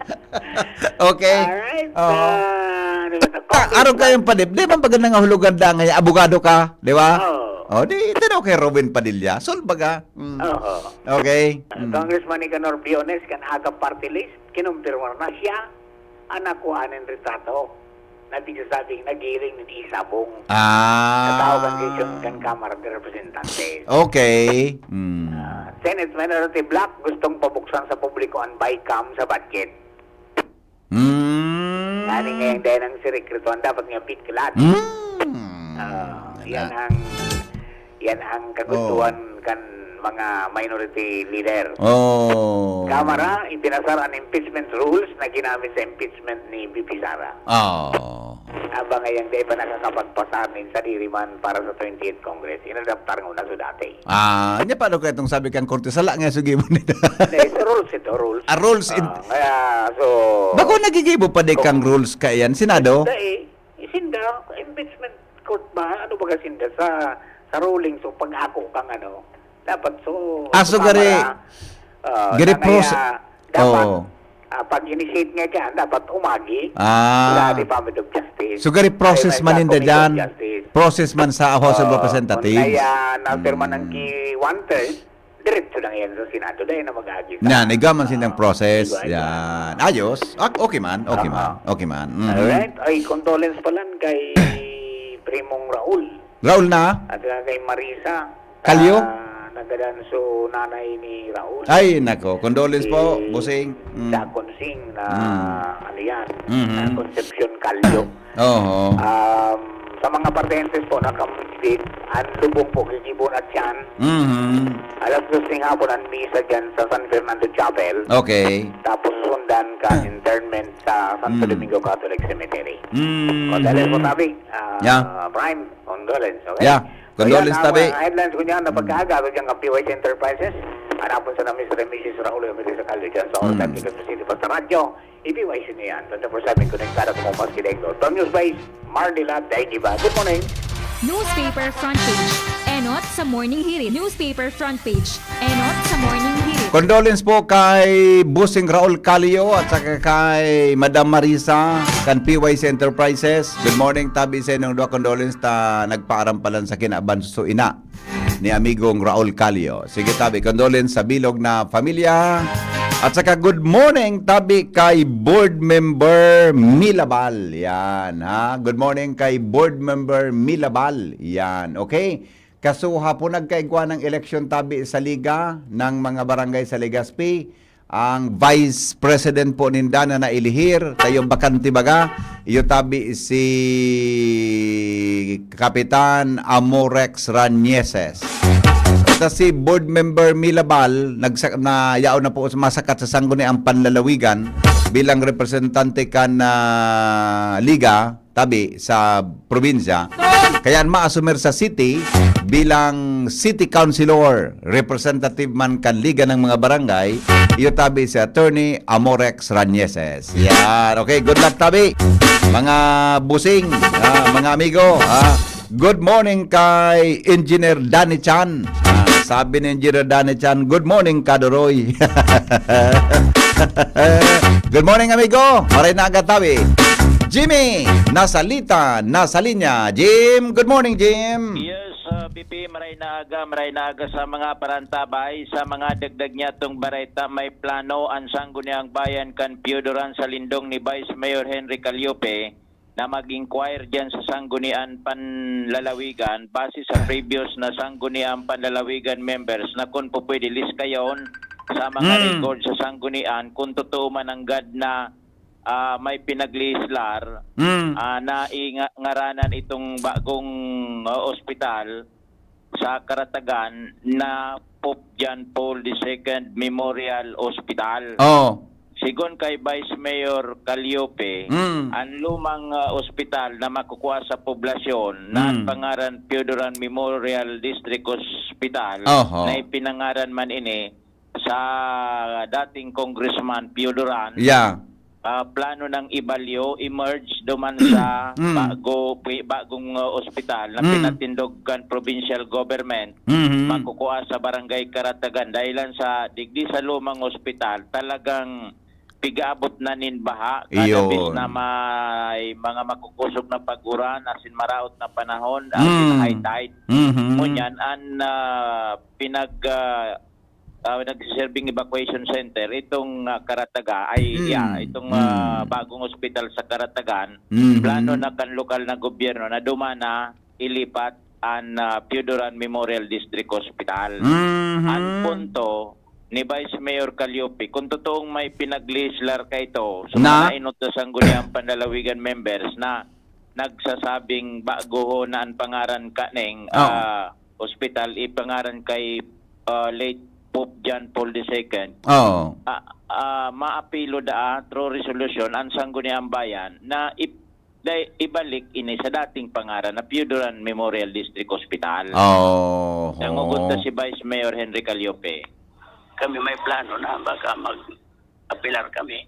Okay? Alright. Oh. Araw kayong padip, di ba baga nga hulugan da nga abogado ka, di ba? Oo. Oh, di daw kay Robin Padilla. Sol baga. Mm. Oo. Okay? Congressman Nicanor Briones, kan aga party list, kinumpirmar na siya, anak ko anin retrato. Nagsasabing nagiring ni Isabong. Sa tao kan Kamara de Representantes. Okay. Mm. Senate Minority Bloc gustong pabuksan sa publiko ang bycam sa budget. Mm. Nani ngayong dahil ng sirikrituan dapat nga bitkilat. Mm. Yan ang kagustuhan kan mga minority leader. Oh. Kamara, ipinasar ang impeachment rules na ginamit sa impeachment ni BP Sara. Oh. Aba ngayon dahil pa nakakapagpasamin sa diriman para sa 28th Congress. Inadaptar nga na so dati. Niya paano kaya itong sabi kang korte? Sala nga sugi mo nito. Ito rules rules. Rules in... Kaya, so... Bako nagigibo pa di kang rules ka yan, Senado? Dahil, isinda, impeachment court ba? Ano ba kasinda sa ruling? So, pag ako kang dapat so... So gari... Gari pros... Dapat, pag initiate nga dyan, dapat umagi sa Department of Justice. So gari process man hindi dyan. Process man sa House of Representatives. Kaya na-firma ng key 1/3, diretso lang yan sa Senado. Dahil na mag-agi sa... Yan, igaman silang process. Yan. Ayos. Okay man. Okay man. Okay man. Alright. Ay, condolence pala kay Primong Raul. Raul na? At kay Marisa. Kalyo? Nagadan so nanay ni Raul. Ay, nako. Condolence po, bossing. Sa Consing na ano yan, Mhm. na Concepcion Kalyo. Oo. Sa mga partentes po nakamit, ang lubong po kikibon at yan. Mhm. Alas 2 ng hapon ang misa dyan sa San Fernando Chapel. Okay. Tapos sundan ka internment sa Santo Domingo Catholic Cemetery. Condolence po tabi. Yeah. Prime, condolence. Okay? Yeah. Condolence So, yan, tabi. ang headlines ko niya na pagkagato dyan ang PYC Enterprises. Hanapon sa namin sa Mrs. Raul Emilio sa Calio dyan sa Orlan, Tigas City. Basta radyo, i-PYC niya yan. 24/7 konektado kung mas kinegno. Tom News Base, Mardila, Daigiba. Good morning. Newspaper front page. Enot sa morning hirit. Newspaper front page. Enot sa morning hirit. Condolence po kay Busing Raul Calio at saka kay Madam Marisa kan PYC Enterprises. Good morning, tabi sa inyong dua condolence ta nagpaarampalan sa kinaban so ina ni amigong Raul Calio. Sige tabi, condolence sa bilog na pamilya. At saka good morning tabi kay board member Milabal. Yan ha. Good morning kay board member Milabal. Yan. Okay. Kaso hapon nagkaigwa ng election tabi sa Liga ng mga barangay sa Legazpi. Ang Vice President po ninda na nailihir, tayong bakante baga. iyo tabi si Kapitan Amorex Ranieses. Ito si board member Milabal na yaon na po masakat sa sangguniang panlalawigan bilang representante kan liga tabi sa probinsya. Kaya maasumer sa city bilang city councilor, representative man kan liga ng mga barangay, iyo tabi si Attorney Amorex Ranieses. Yan. Okay, good luck tabi. Mga busing, mga amigo, good morning kay Engineer Danny Chan. Sabi ni Engineer Danny Chan, good morning Kadoroy. Good morning amigo. Maray na agad tabi. Jimmy, nasa linya. Jim, good morning Jim. Yes, BP, maray na aga sa mga parantabay, sa mga dagdag niya tong bareta, may plano ang sangguniang bayan kan Piodoran sa lindong ni Vice Mayor Henry Calliope na mag-inquire dyan sa sanggunian panlalawigan base sa previous na sanggunian panlalawigan members na kung po pwede list kayon sa mga record sa sanggunian kung totoo man ang gad na may pinaglislar na ingaranan itong bagong ospital sa Karatagan na Pope John Paul II Memorial Hospital. Oh. Sigon kay Vice Mayor Calliope, ang lumang ospital na makukuha sa poblasyon na ang pangaran Piodoran Memorial District Hospital na ipinangaran man ini sa dating Congressman Piodoran. Yeah. Plano ng ibalyo emerge duman sa bagong ospital na pinatindogkan provincial government makukuha sa barangay Karatagan dahilan sa digdi sa lumang ospital talagang pigaabot na nin baha kadabis na may mga makukusog na paguran asin maraot na panahon ang high tide ngunyan ang nag-serving evacuation center itong Karataga ay itong bagong ospital sa Karatagan plano na kan lokal na gobyerno na dumana ilipat ang Piodoran Memorial District Hospital. Ang punto ni Vice Mayor Calliope kung totoong may pinaglislar ka ito sa mga inot sa sangguniang panlalawigan members na nagsasabing bago na ang pangaran kaneng hospital ipangaran kay late Pope John Paul II. Maapilo through resolution ang sangguniang bayan na ibalik ini sa dating pangaran na Piodoran Memorial District Hospital. Nangugunta si Vice Mayor Henry Calliope. Kami may plano na baka mag-apilar kami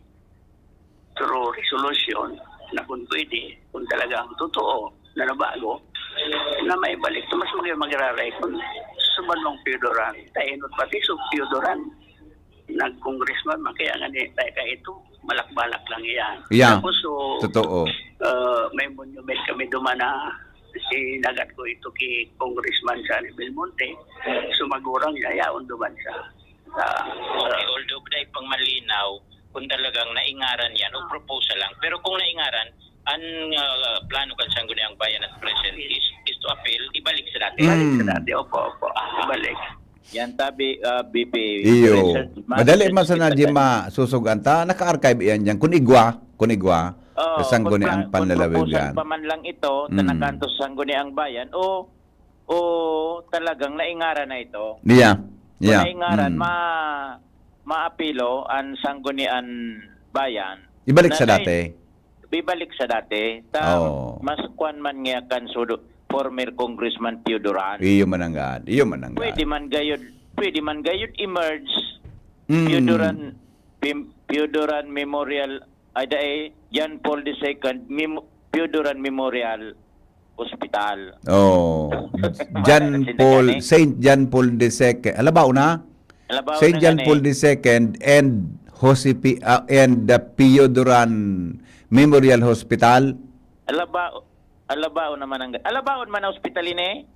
through resolution na kung pwede, kung talagang totoo na nabago, na may balik. Mas mag-raray kung sumanong Piodoran, tainot pati sa Piodoran, nag-congressman, kaya nga ito, malakbalak lang yan. Yeah, tapos, totoo. May monument kami dumana, sinagat ko ito kay Congressman Sani Belmonte, sumagurang yayaon duman sa although dahil pang malinaw kung talagang naingaran yan o proposal lang. Pero kung naingaran, ang plano kan sangguniang bayan at present is to appeal, ibalik sa dati. Ibalik sa dati, opo. Ibalik. Yan tabi, BP. Iyo. Madali man sa nadya masusugan ta, naka-archive yan dyan. Kunigwa, sa sangguniang panlalawigan. Kung pa man lang ito, tanakanto sa sangguniang bayan, o talagang naingaran na ito. Kung naingaran, maapilo ang sanggunian bayan. Ibalik sa dati. Ibalik sa dati. Mas kwan man nga kan former Congressman Piodoran. Iyo mananggad. Pwede man gayud emerge Piodoran Memorial John Paul II Piodoran Memorial Hospital. Saint John Paul II. Alabaw na? Saint John Paul II and the Piodoran Memorial Hospital. Alabaon naman Alabaon man ang hospital ini.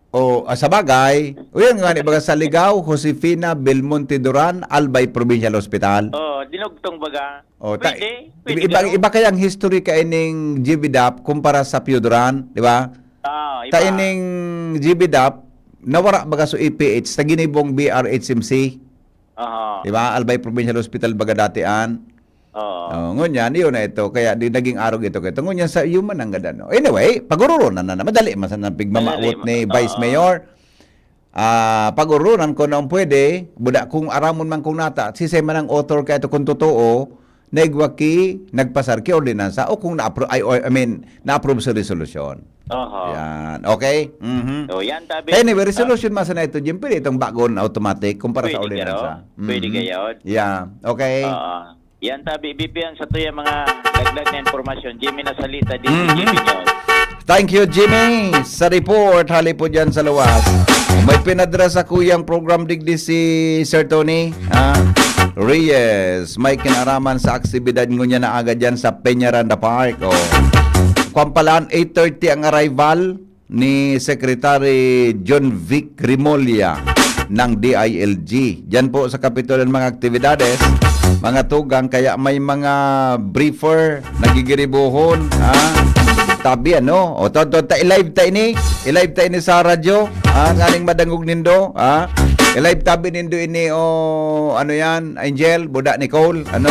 Sa bagay. Uyan nga ni baga sa Ligaw, Josefina Belmonte Duran, Albay Provincial Hospital. Dinugtong baga. Pwede iba kaya ang history ka ining GBDAP kumpara sa Piodoran, di ba? Iba. Ta ining GBDAP nawara baga so EPH ta ginibong BRHMC. Di ba? Albay Provincial Hospital baga datian. Oo. Ngunyan, yun na ito. Kaya di naging arog ito. Kaya ngunyan sa human ang gadano. Anyway, pag-ururunan na. Madali man sa pigmamawot ni Vice Mayor. Pag-ururunan ko na pwede, buda kung aramon man kung nata, si man ang author ka ito kung totoo, naigwaki, nagpasar ki ordinansa, o kung na-approve sa resolution. Oho. Yan. Okay? Mhm. So, yan tabi. Anyway, resolution masa na ito, Jim, pwede itong bagon automatic kumpara sa Pwede ordinansa. Pwede gayod. Yeah. Okay? Yan tabi, bibiyan sa tuya mga dagdag na informasyon. Jimmy na salita din si Jimmy News. Thank you, Jimmy. Sa report, hali po dyan sa luwas. May pinadra sa kuyang program digdi si Sir Tony. Reyes, may kinaraman sa aktibidad ngunya na agad dyan sa Peñaranda Park. Kwampalaan, 8:30 ang arrival ni Secretary John Vic Rimolya ng DILG. Diyan po sa Kapitol ng mga aktibidades, mga tugang, kaya may mga briefer, nagigiribuhon, tabi ano, o i-live ta ini sa radyo, ngaling madangog nindo, i-live tabi nindo ini, ano yan, Angel, Buda Nicole, ano,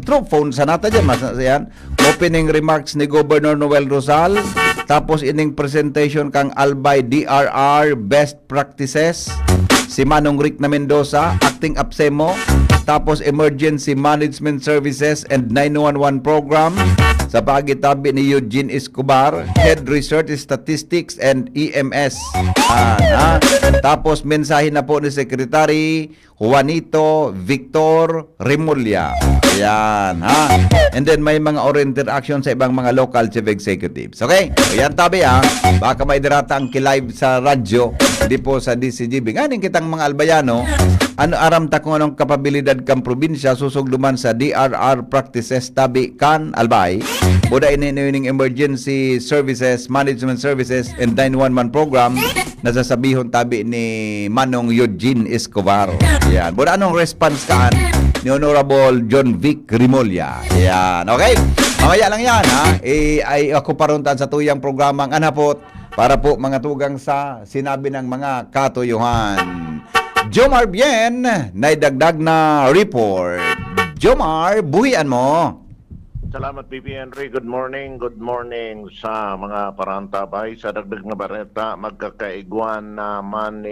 through phone sa nata dyan, mas yan, opening remarks ni Governor Noel Rosal, tapos ining presentation kang Albay DRR Best Practices, si Manong Rick na Mendoza, Acting APSEMO, tapos Emergency Management Services and 911 Program, sa pagitabi ni Eugene Escobar, Head Research Statistics and EMS. Tapos mensahe na po ni Secretary Juanito Victor Rimulya. Ayan, And then may mga oriented action sa ibang mga local chief executives. Okay? Ayan tabi baka may dirata ang kilive sa radyo, hindi po sa DCGB. Ngayon kitang mga albayano, ano aram ta kung anong kapabilidad kang probinsya susugduman sa DRR practices tabi kan albay. Buda inining emergency services, management services and 911 program na sasabihon tabi ni Manong Eugene Escobar. Yan. Buda anong response kaan ni Honorable John Vic Rimolya. Yan. Okay? Mamaya lang yan ay ako paruntan sa tuyang programang anapot para po mga tugang sa sinabi ng mga katuyuhan. Jomar Bien, naidagdag na report. Jomar, buhian mo. Salamat, Bibi Henry. Good morning sa mga parantabay. Sa dagdag na bareta, magkakaiguan naman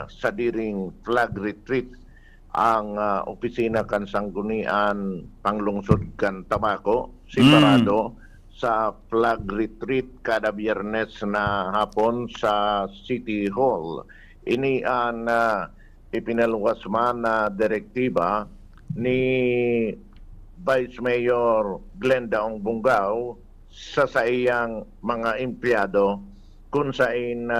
sa diring flag retreat ang opisina kan Sanggunian Panglungsod kan Tabaco, separado sa flag retreat kada Biyernes na hapon sa City Hall. Ini ang ipinaluwas man na direktiba ni Vice Mayor Glenda Ong Bungaw sa iyang mga empleyado kung saan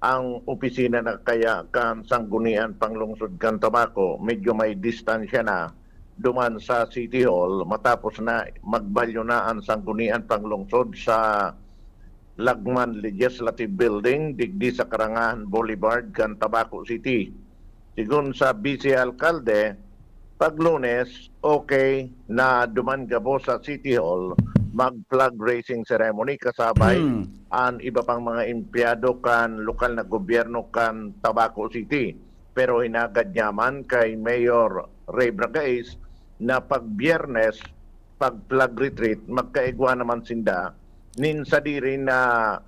ang opisina na kaya kan Sanggunian Panglungsod kan Tabaco medyo may distansya na duman sa City Hall matapos na magbalyo na ang Sanggunian Panglungsod sa Lagman Legislative Building digdi sa Karangahan Boulevard kan Tabaco City. Sigun sa Vice Alcalde, pag Lunes, okay na duman gabo sa City Hall mag-flag raising ceremony kasabay ang iba pang mga empleyado kan lokal na gobyerno kan Tabaco City. Pero hinagad nyaman kay Mayor Ray Bragais na pag Biyernes, pag flag retreat, magkaigwa naman sinda nin sa diri na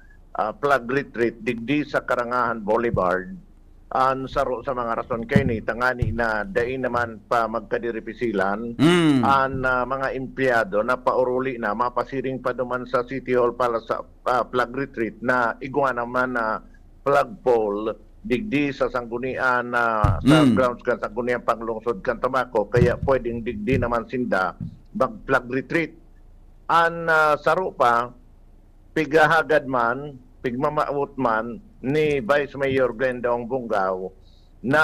flag retreat digdi sa Karangahan Boulevard. Ang saro sa mga rason kay ni tangani na dain naman pa magkadiripisilan ang mga empleyado na pauruli na mapasiring pa duman sa City Hall para sa flag retreat na igwa naman na flag pole digdi sa Sanggunian sa grounds kan Sanggunian Panglungsod kan Tabaco, kaya pwedeng digdi naman sinda mag flag retreat. Ang saro pa pigahagad man pigmamaot man ni Vice Mayor Glenda Ong Bungaw na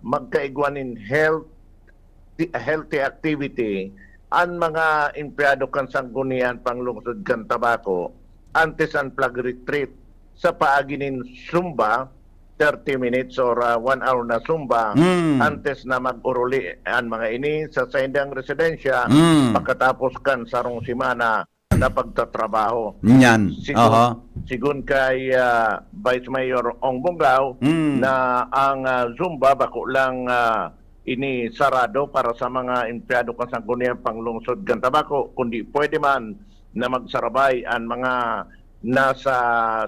magkaigwanin healthy activity ang mga empleyado kan Sanggunian Panglungsod kan Tabaco antes ang flag retreat sa paaginin Zumba 30 minutes or 1 hour na Zumba antes na mag-uruli ang mga ini sa Saindang Residensya pagkatapos kan sarong simana na pagtatrabaho. Yan. Sigun kay Vice Mayor Ong Bungaw na ang Zumba bako lang ini sarado para sa mga empleyado kan sangguniang panglungsod kan tabako, kundi pwede man na magsarabay ang mga nasa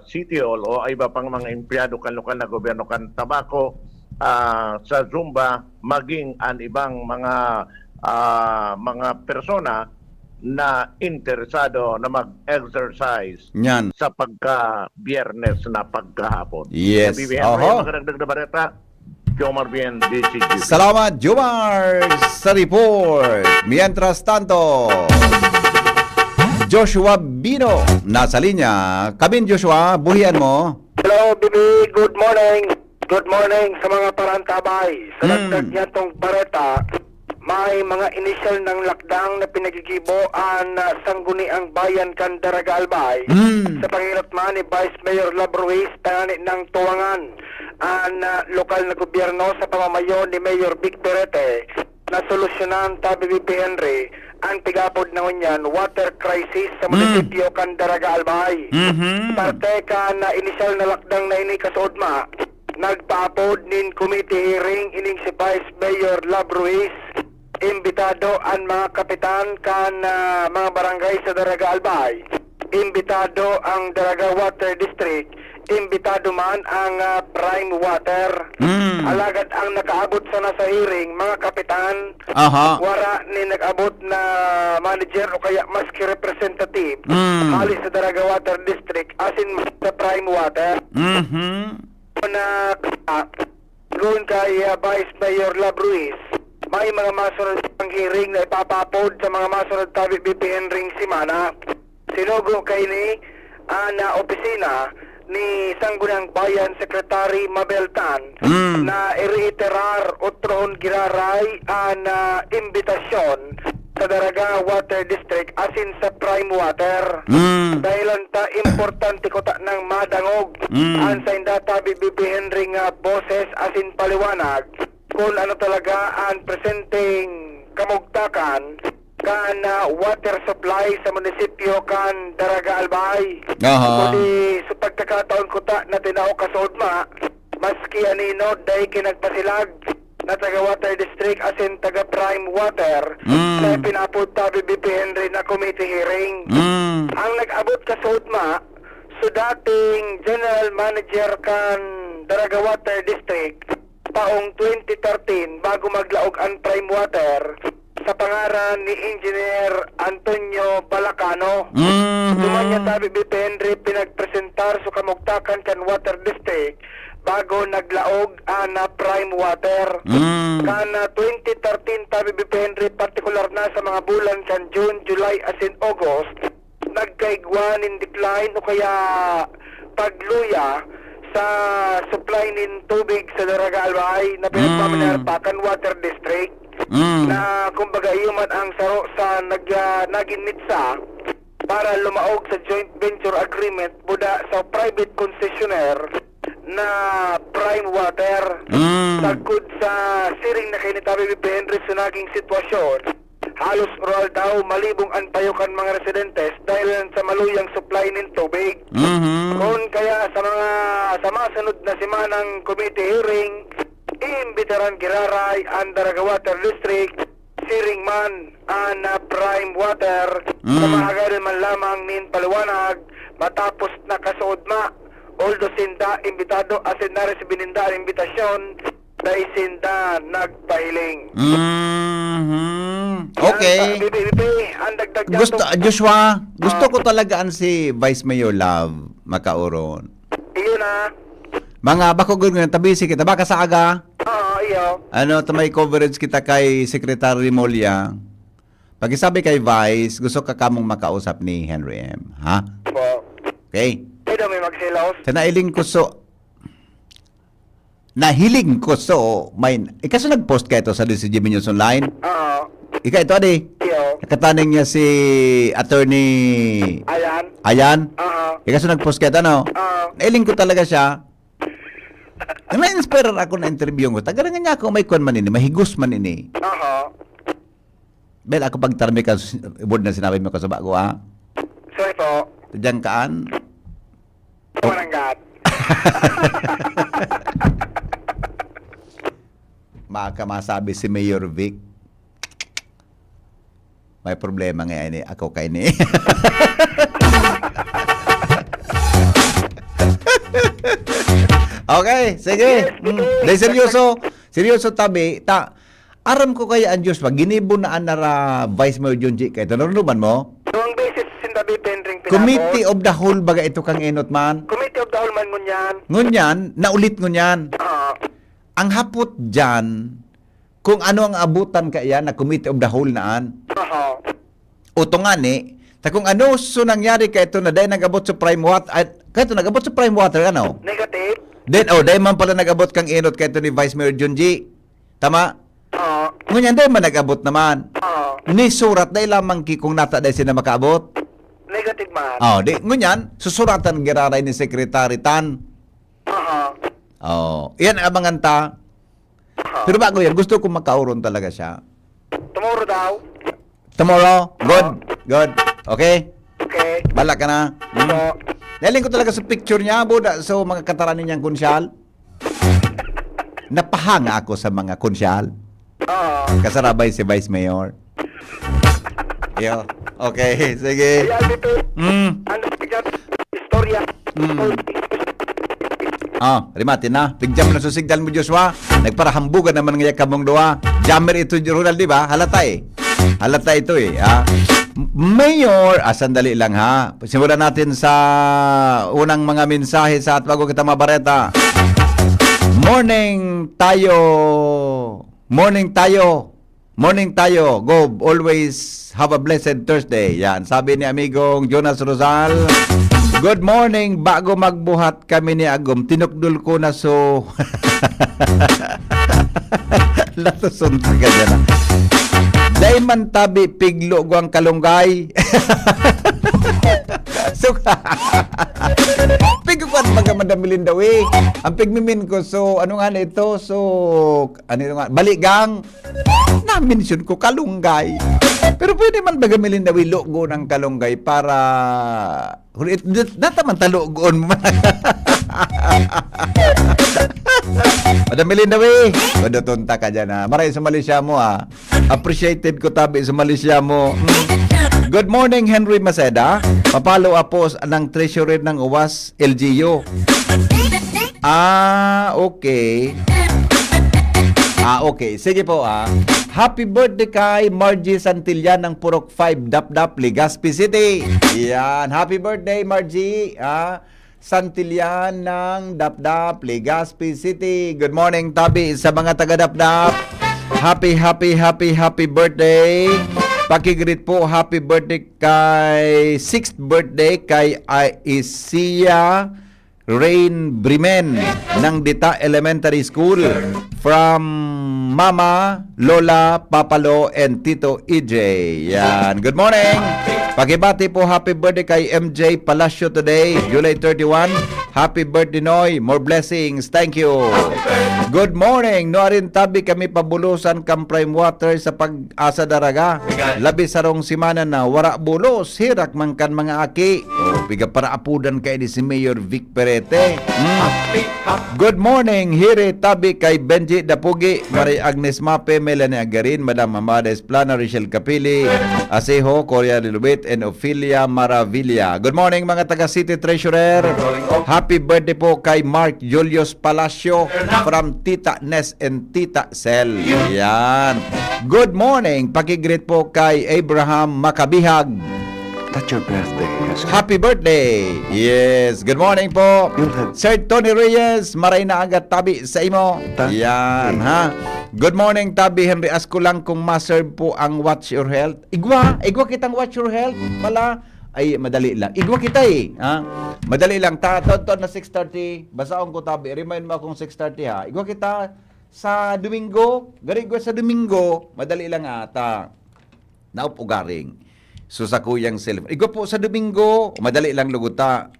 City Hall o iba pang mga empleyado kan lokal na gobyerno kan tabako sa Zumba, maging ang ibang mga persona na interesado na mag-exercise Yan. sa pagka-biyernes na pagkahapon. Yes. BBM, Oho. magdagdag na balita, Jomar Bien, DCG. Salamat, Jomar, sa report. Mientras tanto, Joshua Bino, nasa linya. Kabin, Joshua, buhian mo. Hello, Bibi. Good morning. Good morning sa mga parantabay. Sa dagdag niya tong pareta, may mga initial ng lakdang na pinagigiboan na sangguniang bayan kan Daraga Albay sa pangilotman ni Vice Mayor Lab Ruiz tangani ng tuwangan ang lokal na gobyerno sa pamamayo ni Mayor Vic Perete na solusyonan ta BBP Henry ang tigapod na unyan water crisis sa munisipyo kan Daraga Albay. Parte ka na initial na lakdang na ini kasudma nagpaapod nin committee hearing ining si Vice Mayor Lab Ruiz. Imbitado ang mga kapitan kan mga barangay sa Daraga Albay. Imbitado ang Daraga Water District. Imbitado man ang Prime Water. Alagad ang nakaabot sa nasa hearing, mga kapitan, wara ni nag-abot na manager o kaya maski representative halis sa Daraga Water District asin sa Prime Water. Na doon kay Vice Mayor Lab Ruiz, may mga masunod pang hearing na ipapapod sa mga masunod tabi BPN ring simana. Sinugo kay ni na opisina ni Sangguniang Bayan Secretary Mabel Tan na i-reiterar otron giraray na imbitasyon sa Daraga Water District asin sa Prime Water. Dahilan ta importante ko ta ng madangog ang sa indata BBPN ring boses asin paliwanag kung ano talaga ang presenting kamugtakan kan water supply sa munisipyo kan Daraga Albay. Kundi sa pagkakataon ko ta na tinaw kasodma, maski anino day kinagpasilag na taga water district asin taga prime water na pinapod ta BBP Henry na committee hearing. Ang nag-abot kasodma so dating general manager kan Daraga Water District taong 2013 bago maglaog ang prime water sa pangaran ni Engineer Antonio Balacano. Dumanya tabi BBP Henry pinagpresentar sa kamugtakan kan water district bago naglaog na prime water. Kana 2013 tabi BBP Henry partikular na sa mga bulan kan June, July asin August nagkaigwan in decline o kaya pagluya sa supply nin tubig sa Daraga Albay na pinagpamanarpakan water district na kumbaga iuman ang saro sa naginitsa para lumaog sa joint venture agreement buda sa private concessionaire na prime water. Tagkod sa siring na kinitabi BBP Henry sa naging sitwasyon, halos oral daw malibong ang payukan mga residentes dahil sa maluyang supply ng tubig. Kung kaya sa masunod na simanang committee hearing, iimbitaran giraray ang Daraga Water District, siring man ang prime water, sa mahagalan man lamang nin paliwanag matapos na kasuodma. Although sinda imbitado asin na rin si bininda ang imbitasyon dahil sinda nagpahiling. Okay. Ang dagdag Gusto, Joshua, gusto ko talaga ang si Vice Mayor Love makauron. Iyo na. Mga bakog nga tabi si kita baka sa aga. Iyo. Ano may coverage kita kay Secretary Molya. Pag isabi kay Vice, gusto ka kamong makausap ni Henry M. Ha? Po. Okay. Pwede may magsilaw. Sa nailing ko so nahiling ko so may ikaso nag-post ka ito sa DCG News Online. Ika ito adi. Iyo. Nakataning niya si Attorney Ayan. Ikaso nag-post ka ito no? Nailing ko talaga siya. Ang na-inspire ako na interview ko. Tagarangan niya ako may kwan man ini, mahigos man ini. Bel ako pagtarmi ka ibod na sinabi mo ko sa bago ha. Sorry po. Diyan kaan. Tumananggat. Mak baka masabi si Mayor Vic. May problema nga ini. Ako kay ni. Okay, sige. Dahil seryoso tabi, aram ko kaya ang Diyos, pag ginibon na anara Vice Mayor Junji, kaya ito narunuman mo? Doong beses sindabi pendring pinabot. Committee of the Whole baga ito kang enot man. Committee of the Whole man ngunyan. Ngunyan, naulit ngunyan. Ang hapot dyan, kung ano ang abutan kaya na Committee of the Whole naan. Uto nga ni, kung ano so nangyari kaya ito na dahil nag-abot sa prime water, kaya ito nag-abot sa prime water, ano? Negative. Then, dahil man pala nag-abot kang enot kaya ito ni Vice Mayor Junji. Tama? Ngunyan, dahil man nag-abot naman. Ni surat dahil lamang kung nata dahil sila makaabot. Negative man. Ngunyan, susuratan giraray ni Secretary Tan. Yan abangan ta. Pero bago yan, gusto ko makauron talaga siya. Tomorrow daw. Tomorrow? Good. Okay? Okay. Bala ka na. Naling ko talaga sa picture niya, Buda, so mga kataranin niyang konsyal. Napahanga ako sa mga konsyal. Kasarabay si Vice Mayor. Yo. Okay, sige. Istorya. Rimatin na. Pigjam na susigdal mo, Joshua. Nagparahambugan naman ngayon kamong doa. Jammer ito, Ronald, di ba? Halata ito eh. Mayor, sandali lang ha. Simulan natin sa unang mga mensahe sa at bago kita mabareta. Morning tayo. Go. Always have a blessed Thursday. Yan. Sabi ni amigong Jonas Rosal. Good morning. Bago magbuhat kami ni Agom, tinukdul ko na so... Latusun ka dyan. Dahil man tabi, piglo ko ang kalunggay. So, pig ko at magamadamilin daw eh. Ang pigmimin ko, so, ano nga na ito? So, ano nga? Baligang. Na-mention ko, kalunggay. Pero pwede man bagamilin daw logo ng kalunggay para... Nataman talogon mo. Madamilin daw eh. Madutunta ka dyan ha. Maray sa Malaysia mo ha. Appreciated ko tabi sa Malaysia mo. Good morning, Henry Maceda. Papalo apos ng treasurer ng UWAS, LGU. Okay. Okay. Sige po Happy birthday kay Margie Santillan ng Purok 5, Dapdap, Legazpi City. Yan. Happy birthday, Margie. Santillan ng Dapdap, Legazpi City. Good morning, Tabi, sa mga taga-Dapdap. Happy birthday. Pakigreet po, happy birthday kay 6th birthday kay Isia Rain Brimen ng Dita Elementary School from Mama, Lola, Papalo, and Tito EJ. Yan. Good morning. Pakibati po, happy birthday kay MJ Palacio today, July 31. Happy birthday, Noy. More blessings. Thank you. Good morning. Noarin tabi kami pabulusan kam prime water sa pag-asa daraga. Labi sarong simana na wara bulos. Hirak mangkan mga aki. Biga para apudan kay ni si Mayor Vic Perete. Good morning. Hiri tabi kay Benji Dapugi, Maria Agnes Mape, Melanie Agarin, Madam Amades Plana, Richelle Capili, Asejo, Coria Lilubit, and Ophelia Maravilla. Good morning mga taga City Treasurer. Happy birthday po kay Mark Julius Palacio from Tita Nes and Tita Sel. Yan. Good morning. Pakigreet po kay Abraham Makabihag. That's your birthday. Happy birthday. Yes. Good morning po. Sir Tony Reyes, maray na agad tabi sa imo. Yan ha. Good morning Tabi Henry. Asko lang kung ma-serve po ang Watch Your Health. Igwa kitang Watch Your Health. Pala ay madali lang. Igwa kita Madali lang. Tonton na 6:30. Basaon ko Tabi. Remind mo akong 6:30 ha. Igwa kita sa Domingo. Garigwa sa Domingo. Madali lang ata. Naupugaring. So sa kuyang cellphone. Igwa po sa Domingo. Madali lang luguta.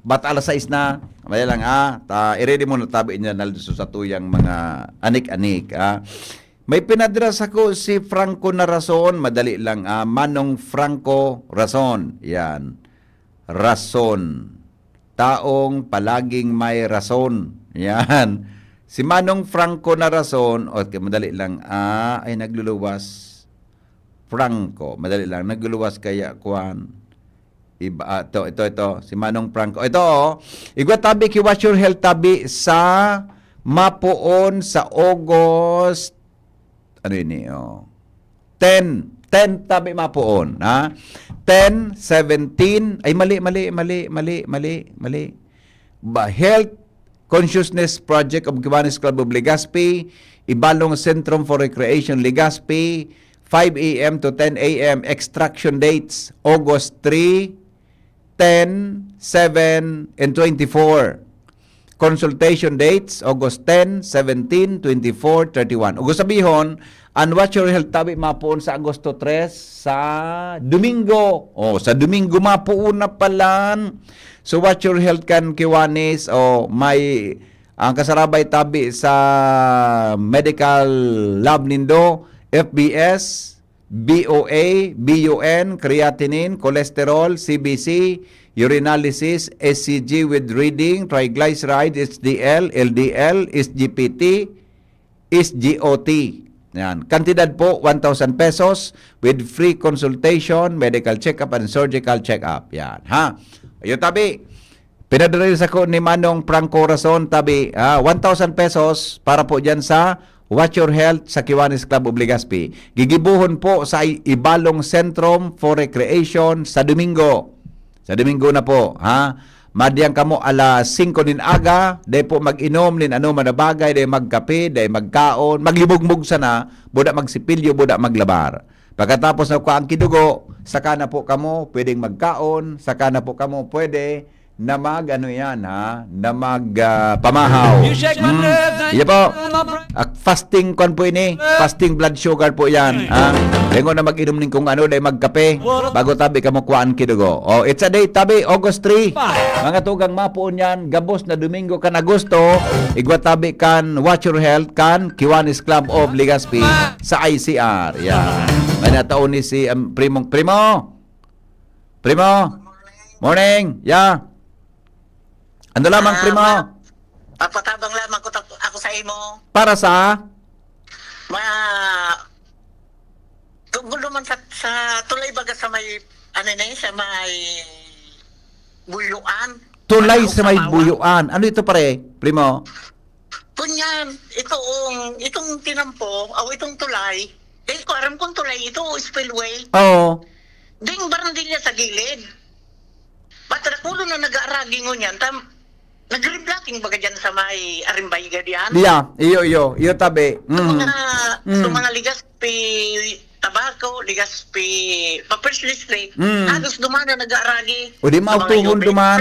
Bata alas 6 na. Madali lang i-ready mo na Tabi niya na sa tuyang mga anik-anik May pinadras ako si Franco na Rason. Madali lang. Manong Franco Rason. Yan. Rason. Taong palaging may rason. Yan. Si Manong Franco na rason, okay, madali lang. Ay nagluluwas. Franco, madali lang. Nagluluwas kaya kuan. Iba, ito. Si Manong Franco. Ito, igwa tabi ki Watch Your Health tabi sa mapuon sa August. Ano yun oh. 10 tabi mapuon. Ha? 10, 17. Ay, mali. Health Consciousness Project of Kiwanis Club of Legazpi, Ibalong Centrum for Recreation Legazpi, 5 a.m. to 10 a.m. Extraction dates, August 3, 10, 7, and 24. Consultation dates, August 10, 17, 24, 31. Ug sabihon, ang Watch Your Health tabi mapuon sa Agosto 3 sa Domingo. Sa Domingo mapuon na palan. So Watch Your Health kan Kiwanis may ang kasarabay tabi sa medical lab nindo, FBS, BOA, BUN, creatinine, cholesterol, CBC, urinalysis, SCG with reading, triglyceride, HDL, LDL, SGPT, SGOT. Yan. Kantidad po, 1,000 pesos with free consultation, medical check-up, and surgical check-up. Yan. Ha? Ayun, tabi. Pinadala sa ko ni Manong Franco Rason, tabi. 1,000 pesos para po dyan sa Watch Your Health sa Kiwanis Club of Legazpi. Gigibuhon po sa Ibalong Centrum for Recreation sa Domingo. Sa Domingo na po. Ha? Madiyang kamo alas 5 nin aga, day po mag-inom nin ano man na bagay, day magkape, day magkaon, maglibog-mug sana, buda magsipilyo, buda maglabar. Pagkatapos na ko ang kidugo, saka na po kamo pwedeng magkaon, saka na po kamo pwede na mag ano yan ha, na mag pamahaw. Iya po. Fasting kon po ini, fasting blood sugar po yan. Ha? Lengo na mag-inom nin kung ano, day magkape bago tabi kamo kuan kidugo. It's a day tabi August 3. Mga tugang mapuon yan, gabos na Domingo kan Agosto, igwa tabi kan Watch Your Health kan Kiwanis Club of Legazpi sa ICR. Yan. May nataon ni si Primo. Morning. Yeah. Ano lamang, Primo? Papatabang lamang ko ako sa imo. Para sa? Tungkol naman sa tulay baga sa may, sa may buyuan. Tulay sa may buyuan. Ano ito pare, Primo? Kunyan, itong tinampo, itong tulay, ko aram kong tulay, ito spillway. Oo. Ding barandilya sa gilid. Patarakulo na nag-aaraging ngunyan, nag-reblocking baga dyan sa may Arimbay diyan. Iyo tabi. Sa mga Legazpi Tabaco, Legazpi Papers District, halos dumana nag-aaragi. O di mautuhon duman.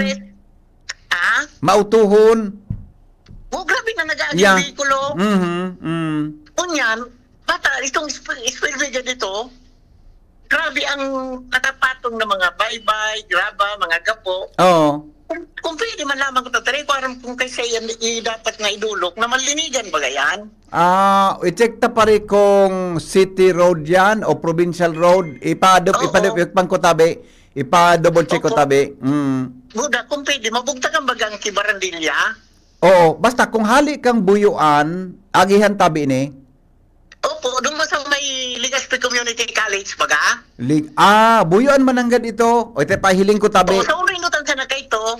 Mautuhon. Grabe na nag-aaragi yung vehikulo. Kunyan, itong spillway dito, grabe ang katapatong ng mga baybay, graba, mga gapo. Oo. Kung pwede man lamang ko tatari, parang kung kaysa yan dapat nga idulok na malinigan ba yan? I-check ta pare kung city road yan o provincial road. Ipadupang ko tabi. Ipa-double check ko tabi. Buda, kung pwede, mabugtagan bagang kibarandilya? Oo, basta kung hali kang buyuan, agihan tabi ni. Opo, doon mo sa may Legazpi Community College baga? Buyuan mananggad ito. O ito pahiling ko tabi. Sa ulo inutan sa na kayo,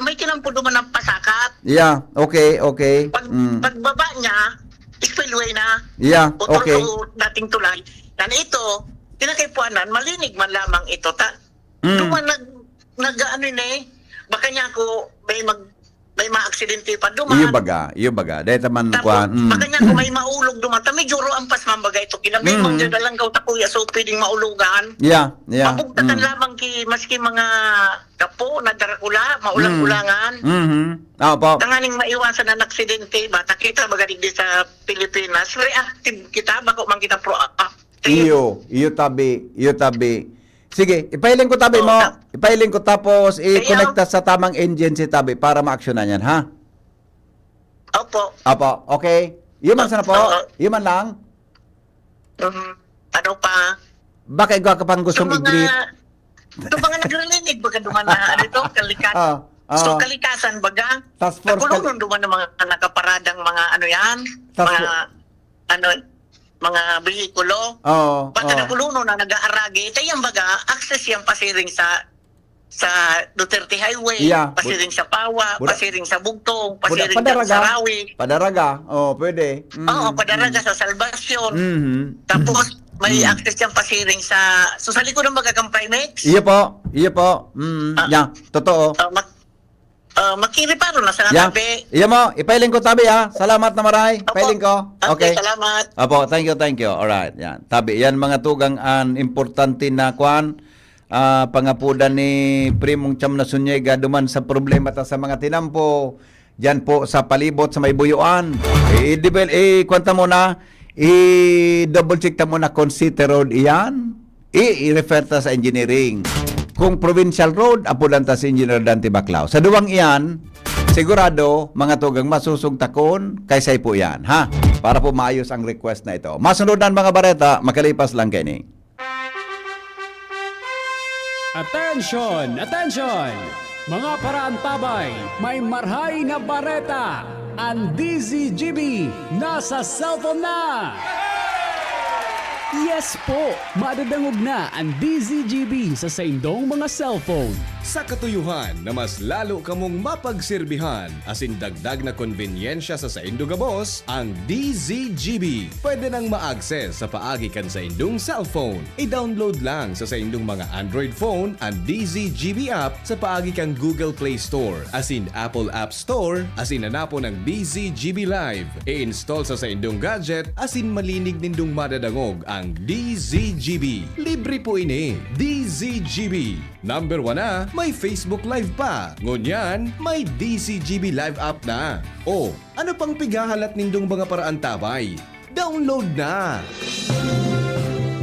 may tinampo duman ng pasakat. Yeah, okay. Pagbaba niya, spillway na. Yeah, okay. O dating tulay. Ito, tinakaipuanan, malinig man lamang ito. Duman baka niya ako may ma-aksidente pa duman. Iyo baga. Dahil taman kuan. Baka niya kung may maulog duman, medyo ampas man baga ito. Kinabay mong dyan lang kaw takuya, so pwedeng maulugan. Yeah. Mabugtatan lamang maski mga kapo na darakula, maulang-ulangan. Tanganing maiwasan na aksidente, bata kita baga digdi sa Pilipinas. Reactive kita, bako man kita proactive. Iyo tabi. Sige, ipahiling ko tabi mo. Ipahiling ko tapos i-connecta sa tamang engine si tabi para ma-actionan yan, ha? Opo. Okay. Iyo man sana po. Iyo man lang. Ano pa? Baka igwa ka pang gustong i-greet. Ito mga naglilinig, baga duman na kalikat. So kalikasan baga, Task Force nakulunon duman ng mga nakaparadang mga ano yan, mga behikulo. Basta nakulunon na nag-aaragi, tayang baga, access yan pasiring sa Duterte Highway, pasiring sa Pawa, pasiring sa Bugtong, pasiring sa Rawi. Padaraga, pwede. Oo, Padaraga sa Salvacion. Tapos, may access yan pasiring sa likod ng magagang Primex. Iya po. Totoo. Makiriparo na sa tabi. Iya mo, ipailing ko tabi ha. Salamat na maray. Pailing ko. Okay, salamat. Opo, thank you. Alright, yan. Tabi, yan mga tugang an importante na kwan. Pangapudan ni Primong Cham na Sunyega duman sa problema ta sa mga tinampo. Diyan po sa palibot sa may buyuan. Kwanta mo na, i-double check ta mo na kung city road iyan. I-refer ta sa engineering. Kung provincial road, apulan ta si Engineer Dante Baclao. Sa duwang iyan, sigurado, mga tugang masusugtakon, kaysay po yan, ha? Para po maayos ang request na ito. Masunod na mga bareta, makalipas lang kini. Attention! Attention! Mga paraantabay, may marhay na bareta. Ang DZGB nasa cellphone na! Yes po! Madadangog na ang DZGB sa saindong mga cellphone. Sa katuyuhan na mas lalo kamong mapagserbihan asin dagdag na konvenyensya sa saindo gabos, ang DZGB pwede nang ma-access sa paagi kan sa indong cellphone. I-download lang sa saindong mga Android phone ang DZGB app sa paagi kan Google Play Store asin Apple App Store asin hanapo ng DZGB Live. I-install sa saindong gadget asin malinig nindong madadangog ang DZGB. Libre po ini. DZGB. Number 1 na, may Facebook Live pa. Ngunyan, may DZGB Live app na. O, ano pang pigahalat nindong mga paraan tabay? Download na!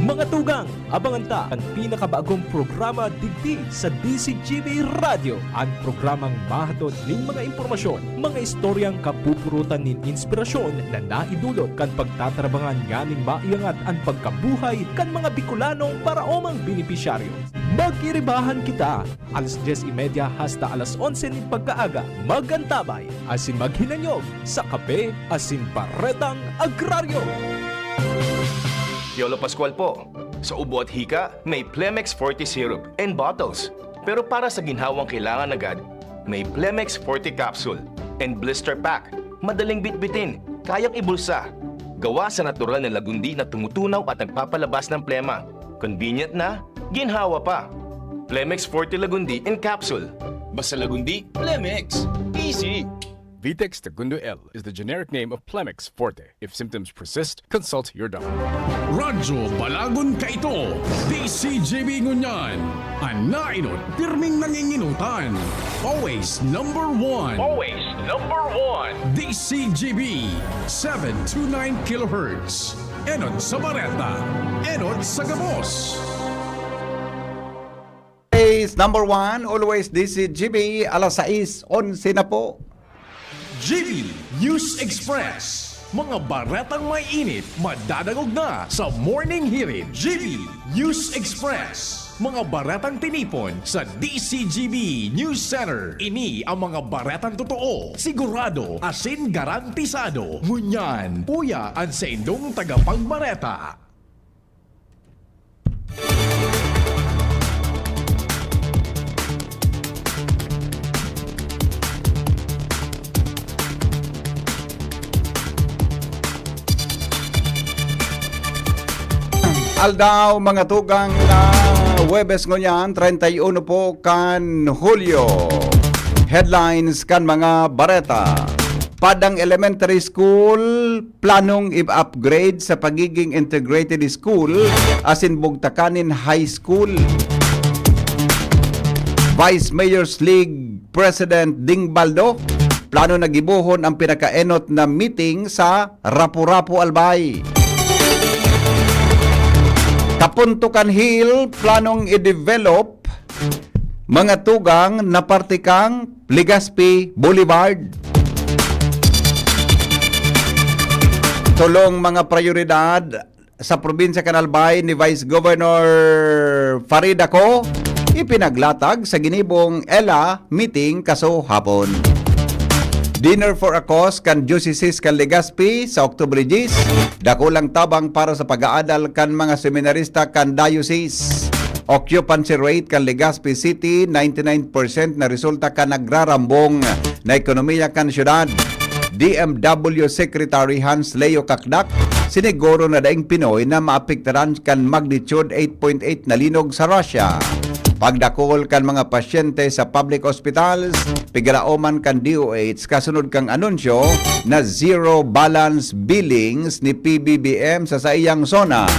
Mga tugang, abangan ta ang pinakabagong programa digdi sa DZGB Radio. Ang programang mahatod ning mga impormasyon, mga istoryang kapupurutan nin inspirasyon na naidulot kan pagtatrabangan nganing maiangat ang pagkabuhay kan mga Bicolanong paraomang benepisyaryo. Magkiribahan kita, alas 10:30 hasta alas 11 nin pagkaaga, magantabay, asin maghinanyog sa kape, asin paretang agraryo. Yolo Pascual po. Sa ubo at hika, may Plemex Forte Syrup and bottles. Pero para sa ginhawang kailangan agad, may Plemex Forte Capsule and Blister Pack. Madaling bitbitin, kayang ibulsa. Gawa sa natural na lagundi na tumutunaw at nagpapalabas ng plema. Convenient na, ginhawa pa. Plemex Forte Lagundi and Capsule. Basta lagundi, Plemex. Easy! Vitex Segundo L is the generic name of Plemex Forte. If symptoms persist, consult your doctor. Radyo Balagon ka ito, DCGB Ngunyan. Ang nainot, pirming nanginginutan. Always number 1. Always number 1. DCGB, 729 kHz. Enot sa Bareta, Enot sa Gabos. Number 1, always DCGB, alas 6:11 na po. GB News Express. Mga baretang may init, madadagog na sa Morning Hirit. GB News Express. Mga baretang tinipon sa DCGB News Center. Ini ang mga baretang totoo, sigurado, asin garantisado. Ngunyan, puya ang sendong tagapagbareta. Aldaw mga tugang na Huwebes ngunyan, 31 po kan Hulyo. Headlines kan mga bareta. Padang Elementary School planong i-upgrade sa pagiging integrated school asin Bugtakanin High School. Vice Mayor's League President Ding Baldo plano na gibuhon ang pinakaenot na meeting sa Rapu-Rapu Albay. Kapuntukan Hill planong i-develop mga tugang na partikang Legazpi Boulevard. Tulong mga prioridad sa probinsya Canalbay ni Vice Governor Farid Ako ipinaglatag sa ginibong ELA meeting kaso hapon. Dinner for a cause kan Diocese kan Legazpi sa Oktubre 10. Dakulang tabang para sa pag-aadal kan mga seminarista kan diocese. Occupancy rate kan Legazpi City 99% na resulta kan nagrarambong na ekonomiya kan syudad. DMW Secretary Hans Leo Kakdak siniguro na daing Pinoy na maapektaran kan magnitude 8.8 na linog sa Russia. Pagdakol kan mga pasyente sa public hospitals, pigalaoman kan DOH kasunod kang anunsyo na zero balance billings ni PBBM sa iyang zona.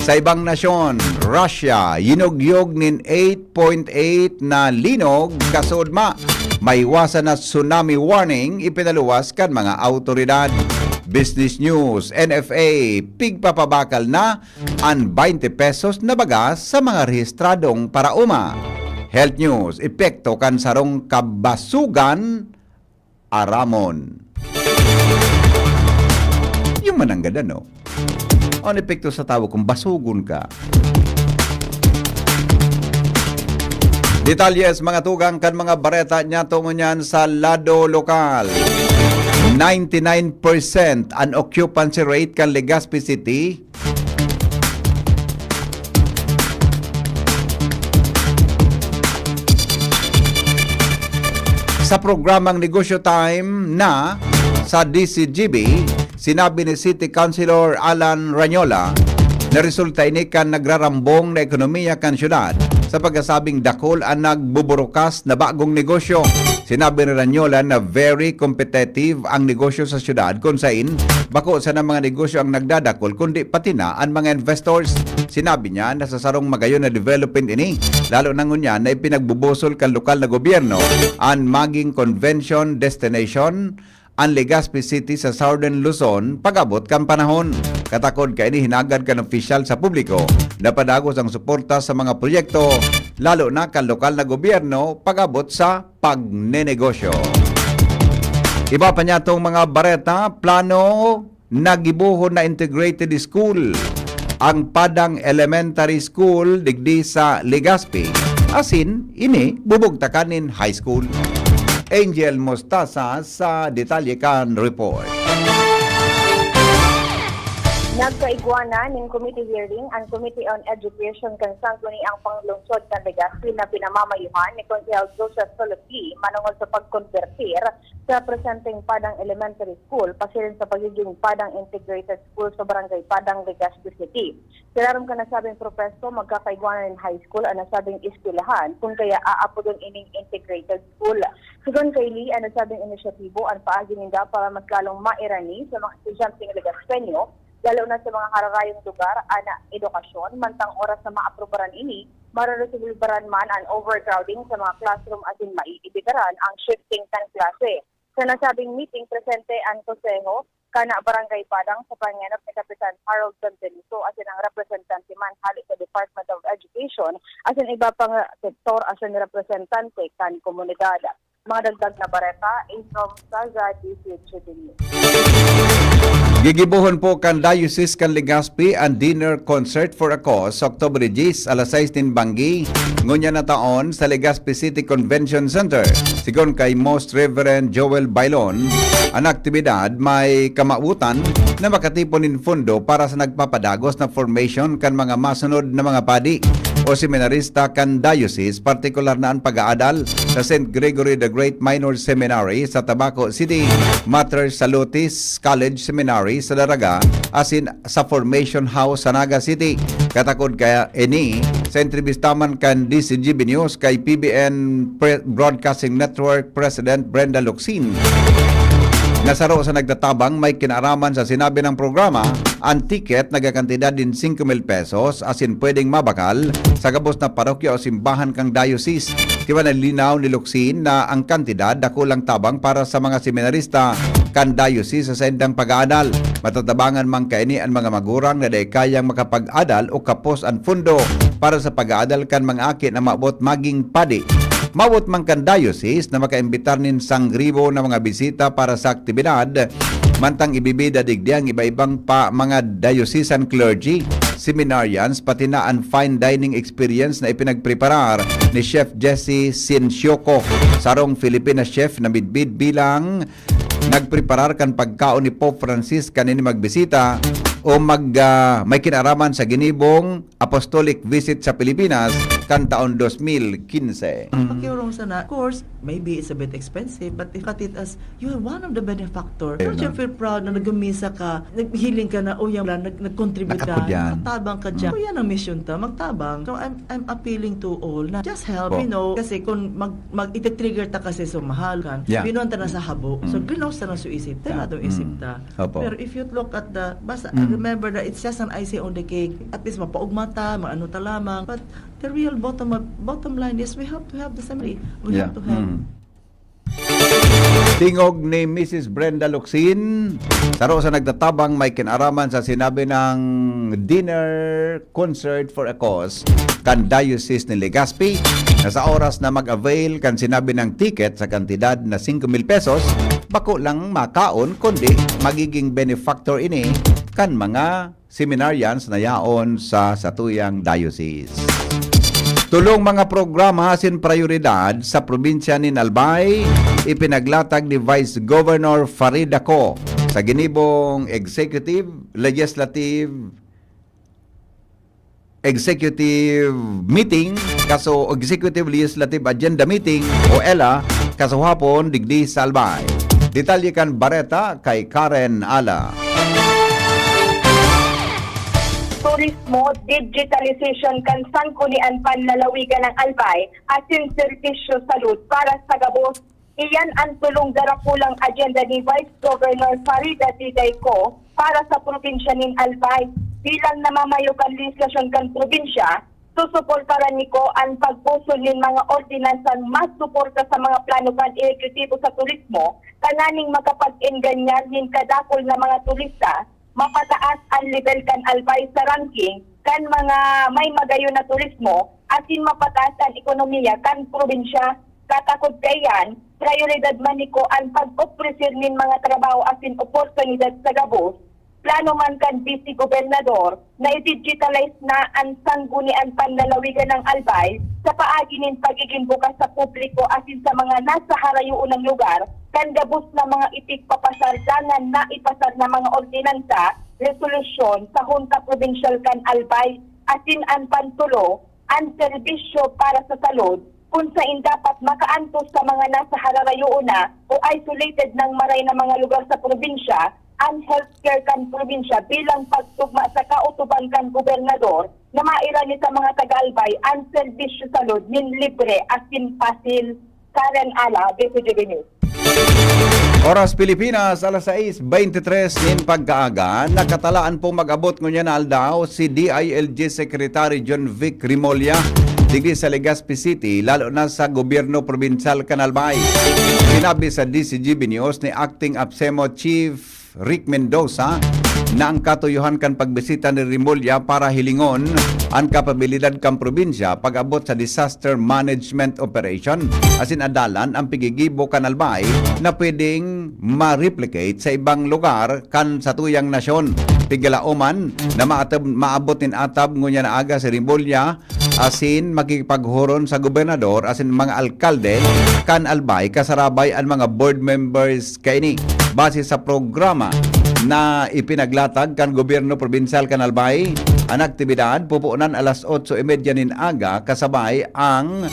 Sa ibang nasyon, Russia, yinugyog nin 8.8 na linog kasudma. May iwasan na tsunami warning ipinaluwas kan mga autoridad. Business News, NFA, pigpapabakal na ang 20 pesos na bagas sa mga rehistradong parauma. Health News, epekto kan sarong kabasugan, aramon. Yung mananggada, no? Ang epekto sa tao kung basugon ka. Detalyes, mga tugang kan mga bareta niya tungo niyan sa lado lokal. 99% ang occupancy rate kan Legazpi City. Sa programang Negosyo Time na sa DCGB, sinabi ni City Councilor Alan Ranyola na resulta ini kan nagrarambong na ekonomiya kan syudad sa pagkasabing dakol ang nagbuburukas na bagong negosyo. Sinabi ni Ranyola na very competitive ang negosyo sa syudad kung sain bako sa mga negosyo ang nagdadakol kundi pati na ang mga investors. Sinabi niya na sa sarong magayon na development ini, lalo na ngunya na ipinagbubusol kan lokal na gobyerno ang maging convention destination ang Legazpi City sa Southern Luzon pag-abot kang panahon. Katakod ka ini hinagad kan opisyal sa publiko na padagos ang suporta sa mga proyekto lalo na kan lokal na gobyerno pag-abot sa pagnenegosyo. Iba pa niya itong mga bareta, plano nagibuhon na integrated school ang Padang Elementary School digdi sa Legazpi. Asin, ini bubugtakanin high school. Angel Mostasa sa Detalye kan report. Nagkaigwana ning committee hearing ang Committee on Education kan sangguniang panglungsod kan Legazpi na pinamamayuhan ni Konsehal Joseph Solosli manungod sa pagkonvertir sa presenteng Padang Elementary School pasilin sa pagiging Padang Integrated School sa Barangay Padang, Legazpi City. Silaram ka nasabing propesto magkakaigwana ng high school ang nasabing eskwelahan kung kaya aapodon ining integrated school. Sigon kay Lee ang nasabing inisyatibo ang paagi ninda para mas lalong mairani sa mga estudyanteng Legazpenyo lalo na sa mga kararayong lugar ana edukasyon mantang oras na maaprobaran ini mararesolbaran man ang overcrowding sa mga classroom asin maiibitaran ang shifting kan klase. Sa nasabing meeting presente ang konseho kana Barangay Padang sa panganap ni Kapitan Harold Santelito asin ang representante man halik sa Department of Education asin iba pang sektor asin representante kan komunidad. Mga dagdag na bareta, from Saga, DCHD News. Gigibuhon po kan Diocese kan Legazpi ang dinner concert for a cause sa Oktubre 10 alas 6 din Banggi. Ngunya na taon sa Legazpi City Convention Center. Sigon kay Most Reverend Joel Bailon, ang aktibidad may kamautan na makatipon in fundo para sa nagpapadagos na formation kan mga masunod na mga padi o seminarista kan diocese, partikular na ang pag-aadal sa St. Gregory the Great Minor Seminary sa Tabaco City, Mater Salutis College Seminary sa Daraga, asin sa Formation House sa Naga City. Katakod kaya ini sa entrevistaman kan DCGB News kay PBN Broadcasting Network President Brenda Locsin. Nasaro sa nagtatabang may kinaraman sa sinabi ng programa, ang ticket nagkakantidad din 5,000 pesos asin pwedeng mabakal sa gabos na parokya o simbahan kang diocese. Tiwa na linaw ni Locsin na ang kantidad dakulang tabang para sa mga seminarista kan diocese sa sendang pag-aadal. Matatabangan man kaini ang mga magurang na day kayang makapag-adal o kapos ang fundo para sa pag-aadal kan mga aki na maabot maging padi. Mawot man kan diocese na makaimbitar nin sanggribo na mga bisita para sa aktibidad, mantang ibibida digdi ang iba-ibang pa mga diocesan clergy, seminarians pati na ang fine dining experience na ipinagpreparar ni Chef Jesse Sinsioco, sarong Filipina chef na midbid bilang nagpreparar kan pagkaon ni Pope Francis kanini magbisita o may kinaraman sa ginibong apostolic visit sa Pilipinas kan taon 2015. Pakiurong sana, of course, maybe it's a bit expensive, but if at it as you are one of the benefactor, don't you feel proud na nagumisa ka, naghiling ka na, nag-contribute ka, magtabang ka dyan. Yan ang mission ta, magtabang. So I'm appealing to all na just help, kasi kung ititrigger ta kasi so mahal kan, binuan ta na sa habo. So glinos ta na so isip, ta na isip ta. Pero if you look at the, basta remember that it's just an icing on the cake. At least mapaugma ta, maano ta lamang. But the real bottom line is we have to have the family. We have to help. Tingog ni Mrs. Brenda Luxin, saro sa nagtatabang may kinaraman sa sinabi ng dinner concert for a cause kan Diocese ni Legazpi na sa oras na mag-avail kan sinabi ng ticket sa kantidad na 5,000 pesos, bako lang makaon kundi magiging benefactor ini kan mga seminarians na yaon sa satuyang diocese. Tulong mga programa sin prioridad sa probinsya ni Albay ipinaglatag ni Vice Governor Farid Ako sa ginibong executive meeting kaso executive legislative agenda meeting o ELA kaso hapon digdi sa Albay. Detalye kan Bareta kay Karen Ala. Turismo, digitalization kan sangkunian panlalawigan ng Albay asin serbisyo salud para sa gabos. Iyan ang tulong darakulang agenda ni Vice Governor Farida Tidayko para sa probinsya ng Albay. Bilang namamayo kan legislasyon kan probinsya, susuportaran niko ang pagpuso ng mga ordinansan mas suporta sa mga plano kan ekutibo sa turismo kananing makapag-enganyan ng kadakol na mga turista, mapataas ang level kan Albay sa ranking kan mga may magayon na turismo asin mapataas ang ekonomiya kan probinsya. Katakod kayan, prioridad man niko ang pag-opresir ng mga trabaho asin oportunidad sa gabos. Plano man kan Vice Gobernador na i-digitalize na ang sanggunian panlalawigan ng Albay sa paagi ng pagiging bukas sa publiko asin sa mga nasa harayuon ng lugar kan gabos na mga itik papasardanan na ipasar na mga ordinansa, resolusyon sa Junta Provincial kan Albay asin ang pantulo, ang serbisyo para sa salud kung saan dapat makaantos sa mga nasa harayuon na o isolated ng maray na mga lugar sa probinsya ang healthcare kan probinsya bilang pagtugma sa kautuban kan gobernador na mairani sa mga taga-Albay ang serbisyo salud min libre asin pasil. Karen Ala, BCGB News. Oras Pilipinas, alas 6:23 nin pagkaaga, nakatalaan pong mag-abot ngunya na aldaw si DILG Secretary John Vic Rimolya digdi sa Legazpi City, lalo na sa gobyerno probinsyal kan Albay. Sinabi sa DCGB News ni Acting APSEMO Chief Rick Mendoza na ang katuyuhan kan pagbisita ni Rimolya para hilingon ang kapabilidad kan probinsya pag-abot sa disaster management operation asin adalan ang pigigibo kan Albay na pwedeng ma-replicate sa ibang lugar kan satuyang nasyon. Pigalaoman na maabot nin atab ngunya na aga si Rimolya asin makikipaghuron sa gobernador asin mga alkalde kan Albay kasarabay ang mga board members kaini base sa programa na ipinaglatag kan gobyerno probinsyal kan Albay. Ang aktibidad pupuunan alas 8:30 nin aga kasabay ang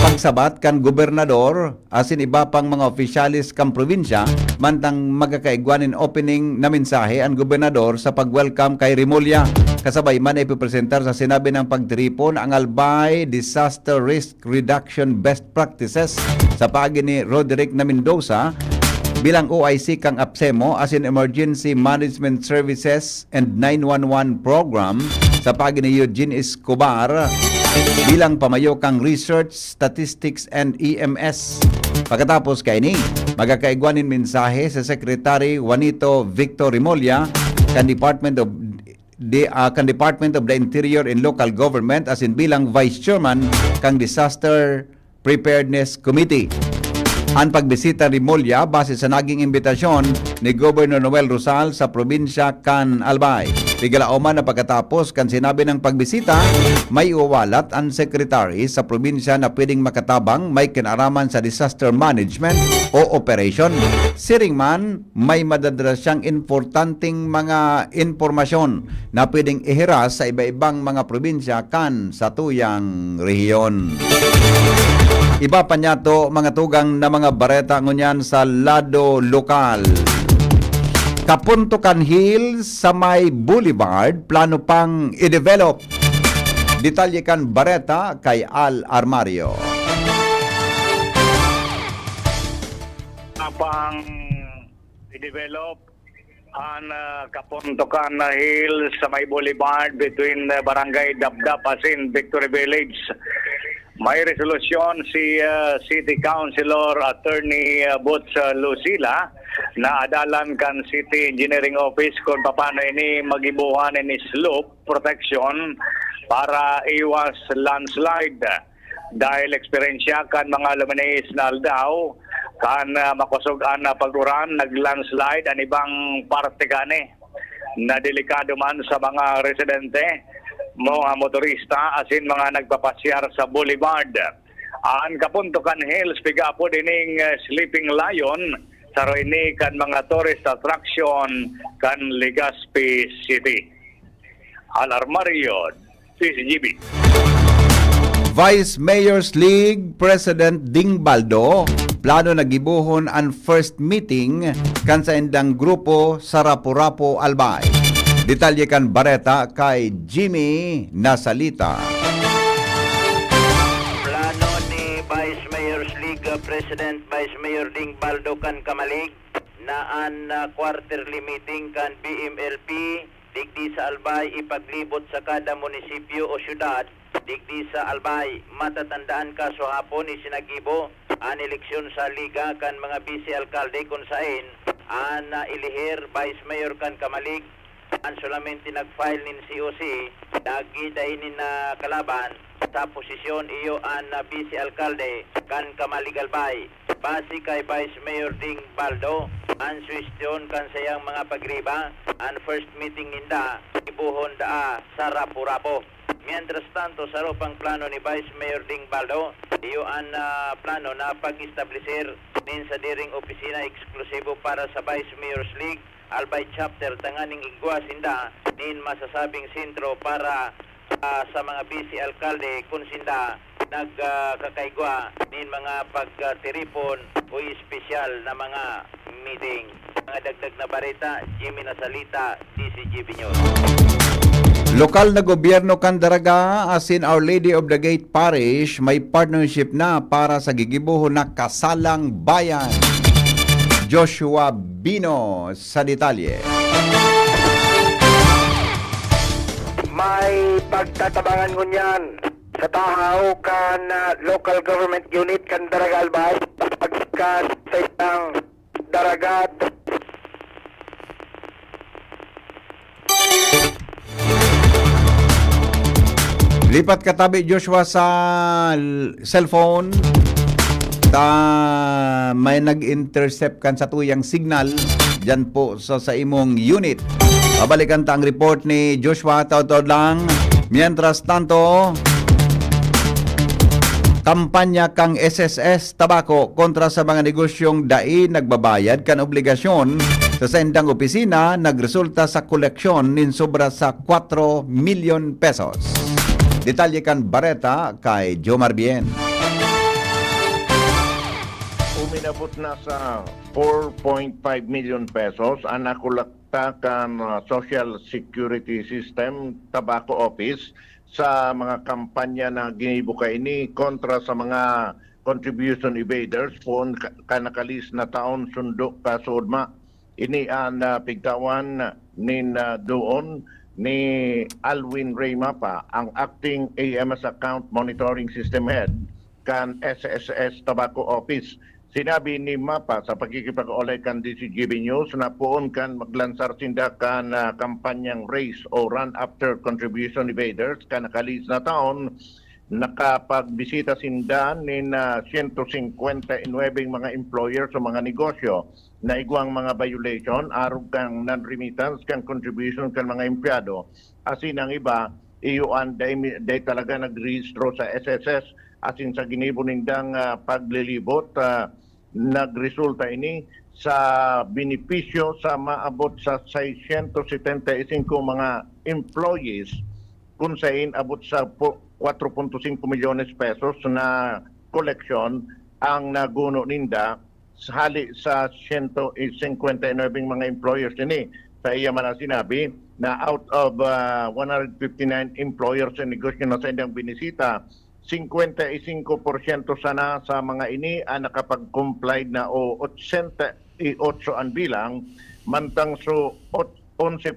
pagsabat kan gobernador asin iba pang mga opisyalis kan probinsya mantang magkakaigwanin opening na mensahe ang gobernador sa pag-welcome kay Rimolya. Kasabay man ipipresentar sa sinabi ng pagtripon ang Albay Disaster Risk Reduction Best Practices sa paagi ni Roderick na Mendoza bilang OIC kang APSEMO as in Emergency Management Services and 911 Program sa paagi ni Eugene Escobar bilang pamayo kang Research, Statistics and EMS. Pagkatapos kay ni magkakaigwanin mensahe sa Secretary Juanito Victor Rimolya kan Department of the Interior and Local Government as in bilang Vice Chairman kang Disaster Preparedness Committee. ang pagbisita ni Molya base sa naging imbitasyon ni Governor Noel Rosal sa probinsya kan Albay. Pigalaoman na pagkatapos kan sinabi ng pagbisita, may uwalat ang sekretary sa probinsya na pwedeng makatabang may kinaraman sa disaster management o operation. Siring man, may madadala siyang importanteng mga informasyon na pwedeng ihiras sa iba-ibang mga probinsya kan sa tuyang rehiyon. Iba pa niya to mga tugang na mga bareta ngunyan sa lado lokal. Kapuntukan Hills sa may Boulevard, plano pang i-develop. Detalye kan bareta kay Al Armario. Pang i-develop ang Kapuntukan Hills sa may Boulevard between Barangay Dabdap asin Victory Village. May resolusyon si City Councilor Attorney Butch Lucila na adalan kan City Engineering Office kung paano ini magibuhan ini slope protection para iwas landslide. Dahil eksperyensya kan mga luminays na aldaw kan makusugan na paguran nag-landslide ang ibang parte gani na delikado man sa mga residente, mga motorista asin mga nagpapasyar sa boulevard. Ang Kapuntukan Hills piga po dining Sleeping Lion sa ini kan mga tourist attraction kan Legazpi City. Alarmario, CCGB. Vice Mayor's League President Ding Baldo plano nagibuhon ang first meeting kan sa indang grupo sa Rapu-Rapu Albay. Detalye kan bareta kay Jimmy Nasalita. Plano ni Vice Mayor's League President Vice Mayor Ding Baldo kan Kamalig na an quarterly meeting kan BMLP digdi sa Albay ipaglibot sa kada munisipyo o syudad digdi sa Albay. Matatandaan ka so hapon isinagibo ang eleksyon sa liga kan mga vice alkalde kung saan ang ilihir Vice Mayor kan Kamalig ang solamente nag-file nin COC dagi dainin na kalaban sa posisyon iyo ang vice alkalde kan Kamalig Albay. Base kay Vice Mayor Ding Baldo ang suwestyon kan sayang mga pagriba ang first meeting ninda ibuhon daa sa Rapu-Rapu. Mientras tanto, sa ropang plano ni Vice Mayor Ding Baldo, iyo ang plano na pag-establisir nin sa diring opisina eksklusibo para sa Vice Mayor's League Albay Chapter tanganing igwasinda nin masasabing sentro para sa mga vice alkalde kung sinda nagkakaigwa nin mga pagtiripon o espesyal na mga meeting. Mga dagdag na barita, Jimmy Nasalita, DCGB News. Lokal na gobyerno kan Daraga asin Our Lady of the Gate Parish may partnership na para sa gigibuhon na Kasalang Bayan. Joshua Bino sa detalye. May pagtatabangan ngunyan sa tahaw kan local government unit kan Daraga Albay pagkan sa isang daragat. Lipat katabi Joshua sa cellphone. May nag-intercept kan sa tuyang signal dyan po sa imong unit. Babalikan ta ang report ni Joshua taod-taod lang. Mientras tanto, kampanya kang SSS Tabaco kontra sa mga negosyong dai nagbabayad kan obligasyon sa sendang opisina nagresulta sa koleksyon nin sobra sa 4 million pesos. Detalye kan bareta kay Jomar Bien. Uminabot na sa 4.5 million pesos ang nakolekta kan Social Security System Tobacco Office sa mga kampanya na ginibuka ini kontra sa mga contribution evaders kung kanakalis na taon sundok kasudma. Ini ang pigtawan nin doon ni Alwin Ray Mapa, ang acting AMS Account Monitoring System Head kan SSS Tobacco Office. Sinabi ni Mapa sa pagkikipag-olay kan DCGB News na poon kan maglansar sinda kan kampanyang race o run after contribution evaders kan nakalis na taon nakapagbisita sinda ni 159 mga employer sa mga negosyo na igwang mga violation arog kang non-remittance kang contribution kang mga empleyado asin ang iba iyuan day talaga nagrehistro sa SSS asin sa ginibunindang paglilibot nagresulta ini sa benepisyo sa maabot sa 675 mga employees kung saan abot sa 4.5 milyones pesos na koleksyon ang naguno ninda hali sa 159 mga employers ini. Sa iya man sinabi na out of 159 employers sa negosyo na sa indang binisita, 55% sana sa mga ini ang nakapag-comply na o 88 ang bilang, mantang so 11%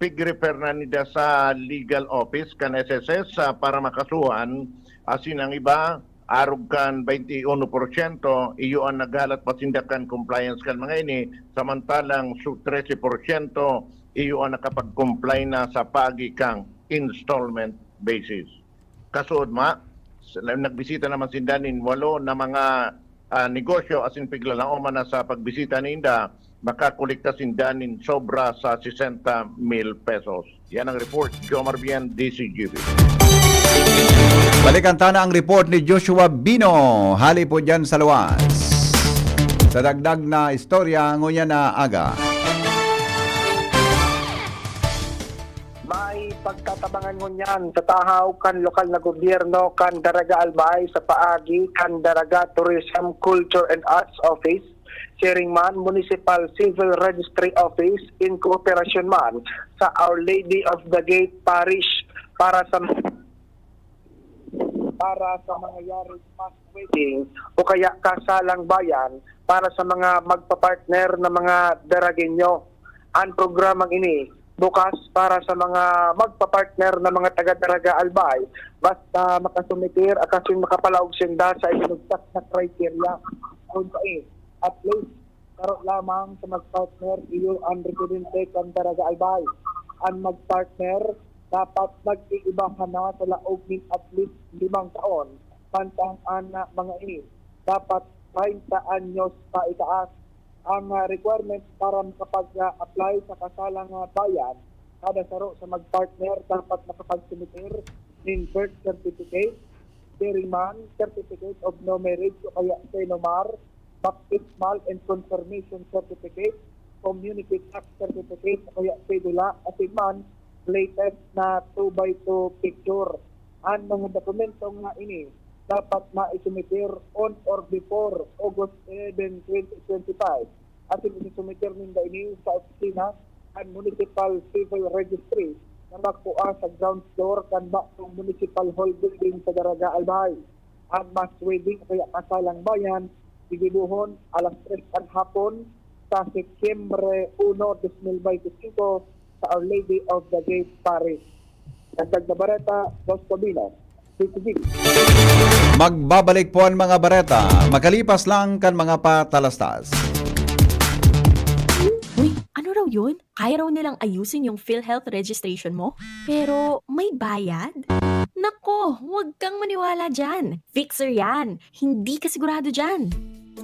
pig-refer na nila sa legal office kan SSS para makasuhan. Asin ang iba, arog kan 21%, iyo ang nagalat pasindakan compliance kan mga ini, samantalang so 13%, iyo ang nakapag-comply na sa pagi kang installment basis. Kasood nagbisita naman sindanin 8 na mga negosyo asin pigla na oman na sa pagbisita ninda makakolekta sindanin sobra sa 60,000 pesos. Yan ang report, Jomar Bien, DCGB. Balikan tana ang report ni Joshua Bino. Hali po dyan sa luwas. Sa dagdag na istorya, ngunya na aga. May pagtatabangan mo niyan sa tahaw kan lokal na gobyerno kan Daraga Albay sa paagi kan Daraga Tourism, Culture and Arts Office, sharing man Municipal Civil Registry Office in cooperation man sa Our Lady of the Gate Parish para sa mangyayari mass wedding o kaya kasalang bayan para sa mga magpapartner na mga Daragenyo. Ang programang ini bukas para sa mga magpapartner na mga taga-Daraga Albay basta makasumitir akasin makapalaog sinda sa itinugtak na criteria. Kung at least karot lamang sa magpartner iyo ang residente kan Daraga Albay. Ang magpartner dapat nag-iibahan na sa laog ng at least 5 taon. Pantang ana mga ini dapat 30 anyos pa itaas. Ang requirements para makapag-apply sa kasalang bayan, kada saro sa magpartner dapat makapag-submitir ng birth certificate, man, certificate of no marriage o kaya senomar, baptismal and confirmation certificate, community tax certificate o kaya cedula, at man, latest na 2x2 picture. Ang mga dokumentong nga ini dapat maisumitir on or before August 11, 2025. At isisumitir ninda ini sa opisina ang Municipal Civil Registry na magpuan sa ground floor kan Baktong Municipal Hall Building sa Daraga Albay. Ang mass wedding kaya kasalang bayan gigibuhon alas 3 ang hapon sa Setyembre 1, 2025 sa Our Lady of the Gate Parish. Dagdag na bareta, Dos Cabina. Magbabalik po ang mga bareta. Makalipas lang kan mga patalastas. Uy, ano raw yun? Kaya raw nilang ayusin yung PhilHealth registration mo? Pero may bayad? Nako, huwag kang maniwala dyan. Fixer yan. Hindi ka sigurado dyan.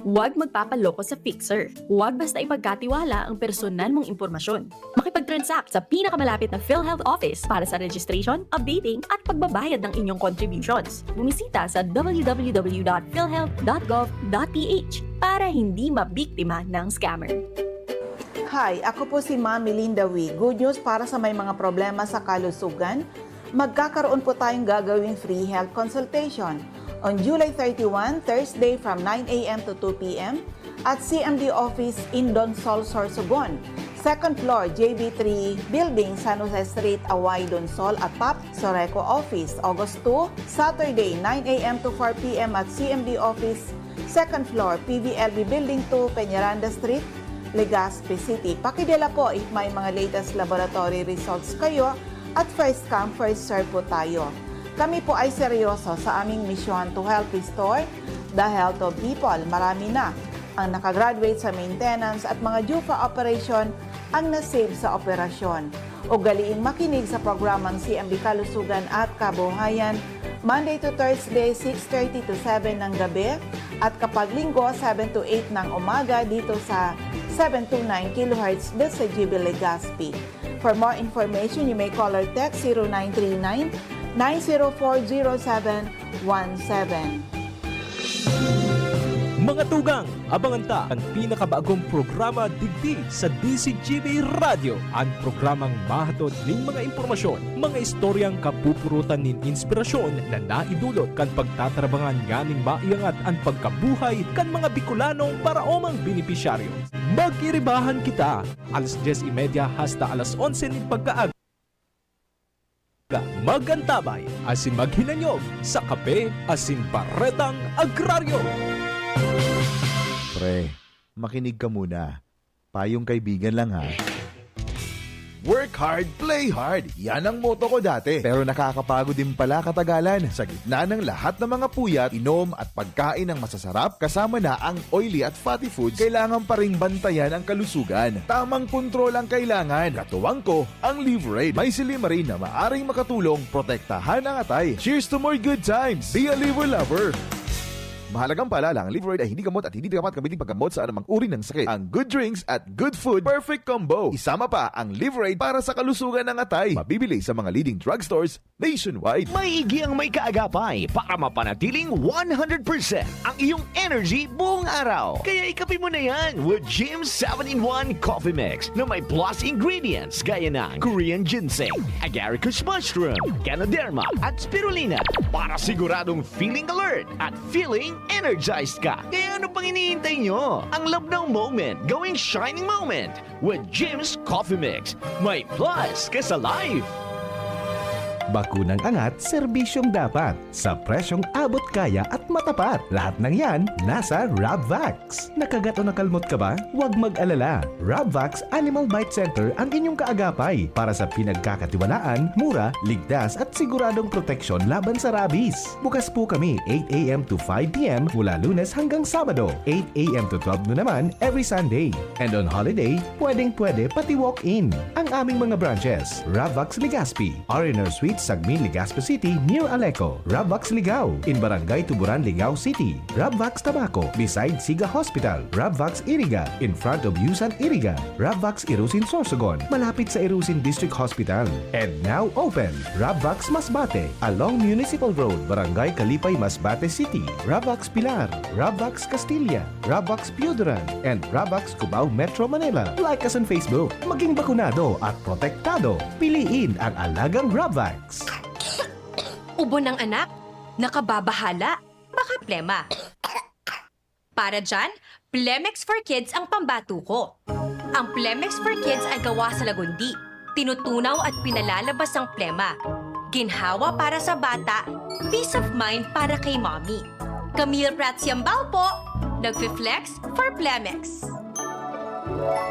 Huwag magpapaloko sa Fixer. Huwag basta ipagkatiwala ang personal mong impormasyon. Makipag-transact sa pinakamalapit na PhilHealth office para sa registration, updating at pagbabayad ng inyong contributions. Bumisita sa www.philhealth.gov.ph para hindi mabiktima ng scammer. Hi, ako po si Ma'am Melinda Wee. Good news para sa may mga problema sa kalusugan. Magkakaroon po tayong gagawing free health consultation on July 31, Thursday from 9 a.m. to 2 p.m. at CMD office in Donsol, Sorsogon. Second floor, JB3 Building, San Jose Street, Away, Donsol at PAP, Soreco office. August 2, Saturday, 9 a.m. to 4 p.m. at CMD office, second floor, PVLB Building 2, Peñaranda Street, Legazpi City. Pakidala po if may mga latest laboratory results kayo at first come, first serve po tayo. Kami po ay seryoso sa aming misyon to help restore the health of people. Marami na ang nakagraduate sa maintenance at mga due for operation ang nasave sa operasyon. Ugaliing makinig sa programang CMB Kalusugan at Kabuhayan Monday to Thursday, 6:30 to 7 ng gabi. At kapag linggo, 7 to 8 ng umaga dito sa 729 kHz sa GB Legazpi. For more information, you may call or text 0939-904-0717. Mga tugang, abangan ta ang pinakabagong programa digdi sa DCGB Radio. Ang programang mahatod ning mga impormasyon, mga istoryang kapupurutan nin inspirasyon na naidulot kan pagtatrabangan ganing maiangat ang pagkabuhay kan mga Bicolanong paraomang benepisyaryo. Magiribahan kita, alas 10:30 hasta alas 11 ning pagkaag. Magantabay, asin maghinanyog sa kape, asin paretang agraryo. Pre, makinig ka muna. Payong kaibigan lang ha. Work hard, play hard. Yan ang motto ko dati. Pero nakakapagod din pala katagalan. Sa gitna ng lahat ng mga puyat, inom at pagkain ng masasarap, kasama na ang oily at fatty foods, kailangan pa ring bantayan ang kalusugan. Tamang kontrol ang kailangan. Katuwang ko, ang Liverade. May Silimarin na maaring makatulong protektahan ang atay. Cheers to more good times. Be a liver lover. Mahalagang paalala, ang Liverade ay hindi gamot at hindi dapat gamitin paggamot sa anumang uri ng sakit. Ang good drinks at good food, perfect combo. Isama pa ang Liverade para sa kalusugan ng atay. Mabibili sa mga leading drugstores nationwide. Maigi ang may kaagapay para mapanatiling 100% ang iyong energy buong araw. Kaya ikapin mo na yan with Jim's 7-in-1 Coffee Mix na may plus ingredients gaya ng Korean ginseng, agaricus mushroom, Ganoderma at spirulina para siguradong feeling alert at feeling energized ka. Kaya ano pang iniintay nyo? Ang love ng moment, gawing shining moment with Jim's Coffee Mix. May plus ka sa life. Bakunang angat, serbisyong dapat. Sa presyong abot kaya at matapat. Lahat ng yan, nasa Rabvax. Nakagat o nakalmot ka ba? Huwag mag-alala. Rabvax Animal Bite Center ang inyong kaagapay para sa pinagkakatiwalaan, mura, ligtas at siguradong proteksyon laban sa rabies. Bukas po kami 8 a.m. to 5 p.m. mula Lunes hanggang Sabado. 8 a.m. to 12 noon naman every Sunday. And on holiday, pwedeng-pwede pati walk-in. Ang aming mga branches, Rabvax Legazpi, R&R Suite Sagmin, Legazpi City, near Aleco. Rabvax Ligao, in Barangay Tuburan, Ligao City. Rabvax Tabaco, beside Siga Hospital. Rabvax Iriga, in front of Yusan Iriga. Rabvax Irusin Sorsogon, malapit sa Irusin District Hospital. And now open, Rabvax Masbate, along Municipal Road, Barangay Kalipay, Masbate City. Rabvax Pilar, Rabvax Castilla, Rabvax Piuduran, and Rabvax Cubao, Metro Manila. Like us on Facebook, maging bakunado at protektado. Piliin ang alagang Rabvax. Ubo ng anak, nakababahala, baka plema. Para dyan, Plemex for Kids ang pambato ko. Ang Plemex for Kids ay gawa sa lagundi. Tinutunaw at pinalalabas ang plema. Ginhawa para sa bata, peace of mind para kay mommy. Camille Prats Yambao po, nagfi-flex for Plemex.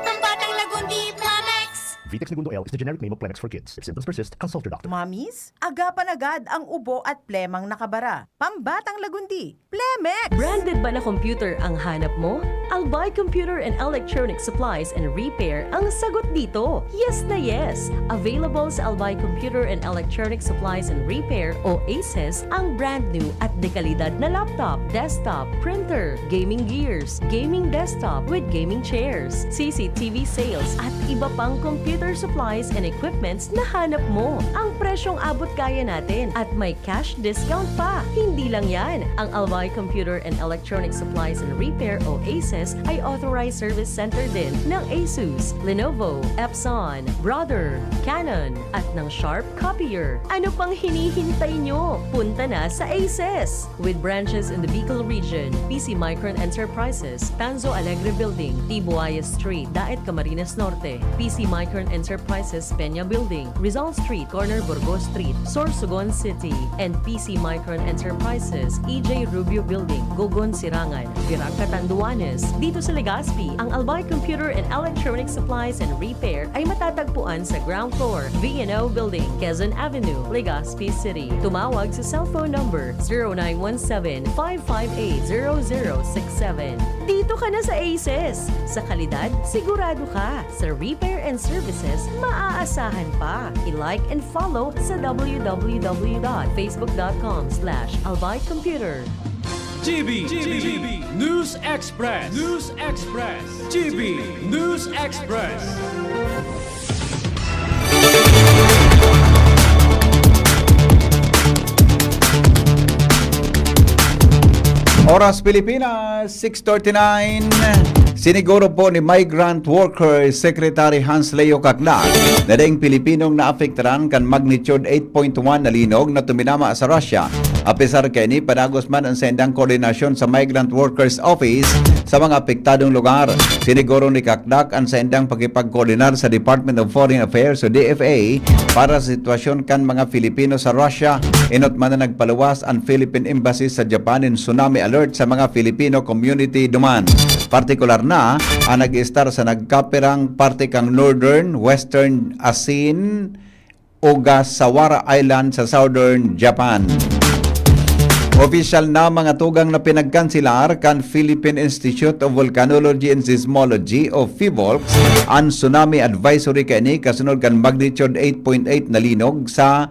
Pambatang lagundi, Plemex! Vitex Segundo L is the generic name of Plemex for kids. If symptoms persist, consult your doctor. Mommies, agapan agad ang ubo at plemang nakabara. Pambatang lagundi, Plemex! Branded ba na computer ang hanap mo? Albay Computer and Electronic Supplies and Repair ang sagot dito. Yes na yes! Available sa Albay Computer and Electronic Supplies and Repair o ACES ang brand new at dekalidad na laptop, desktop, printer, gaming gears, gaming desktop with gaming chairs, CCTV sales at iba pang computer supplies and equipments na hanap mo. Ang presyong abot kaya natin at may cash discount pa. Hindi lang yan. Ang Albay Computer and Electronic Supplies and Repair o ACES ay authorized service center din ng ASUS, Lenovo, Epson, Brother, Canon at ng Sharp Copier. Ano pang hinihintay nyo? Punta na sa ACES! With branches in the Bicol region, PC Micron Enterprises, Tanzo Alegre Building, Tibuaya Street, Daet Camarines Norte, PC Micron Enterprises Peña Building, Rizal Street, Corner Burgos Street, Sorsogon City, and PC Micron Enterprises EJ Rubio Building, Gogon Sirangan, Virac Catanduanes, dito sa Legazpi. Ang Albay Computer and Electronic Supplies and Repair ay matatagpuan sa ground floor, V&O Building, Quezon Avenue, Legazpi City. Tumawag sa cellphone number 0917-558-0067. Dito ka na sa ACES. Sa kalidad, sigurado ka. Sa repair and services, maaasahan pa. I-like and follow sa www.facebook.com/albaycomputer. GB News Express. GB News Express. Oras Pilipinas, 6:39. Siniguro po ni Migrant Worker Secretary Hans Leo Kaknak na daing Pilipinong naapektaran kan magnitude 8.1 na linog na tuminama sa Russia. Apisar kay ni panagos man ang sendang koordinasyon sa Migrant Workers Office sa mga apektadong lugar. Siniguro ni Kaknak ang sendang pagkipagkoordinar sa Department of Foreign Affairs o DFA para sa sitwasyon kan mga Filipino sa Russia. Inot man na nagpaluwas ang Philippine Embassy sa Japan in tsunami alert sa mga Filipino community duman. Partikular na ang nag-star sa nagkapirang parte kang Northern, Western Asin, Ogasawara Island sa Southern Japan. Official na mga tugang na pinagkansilar kan Philippine Institute of Volcanology and Seismology o PHIVOLCS ang tsunami advisory kani kasunod kan magnitude 8.8 na linog sa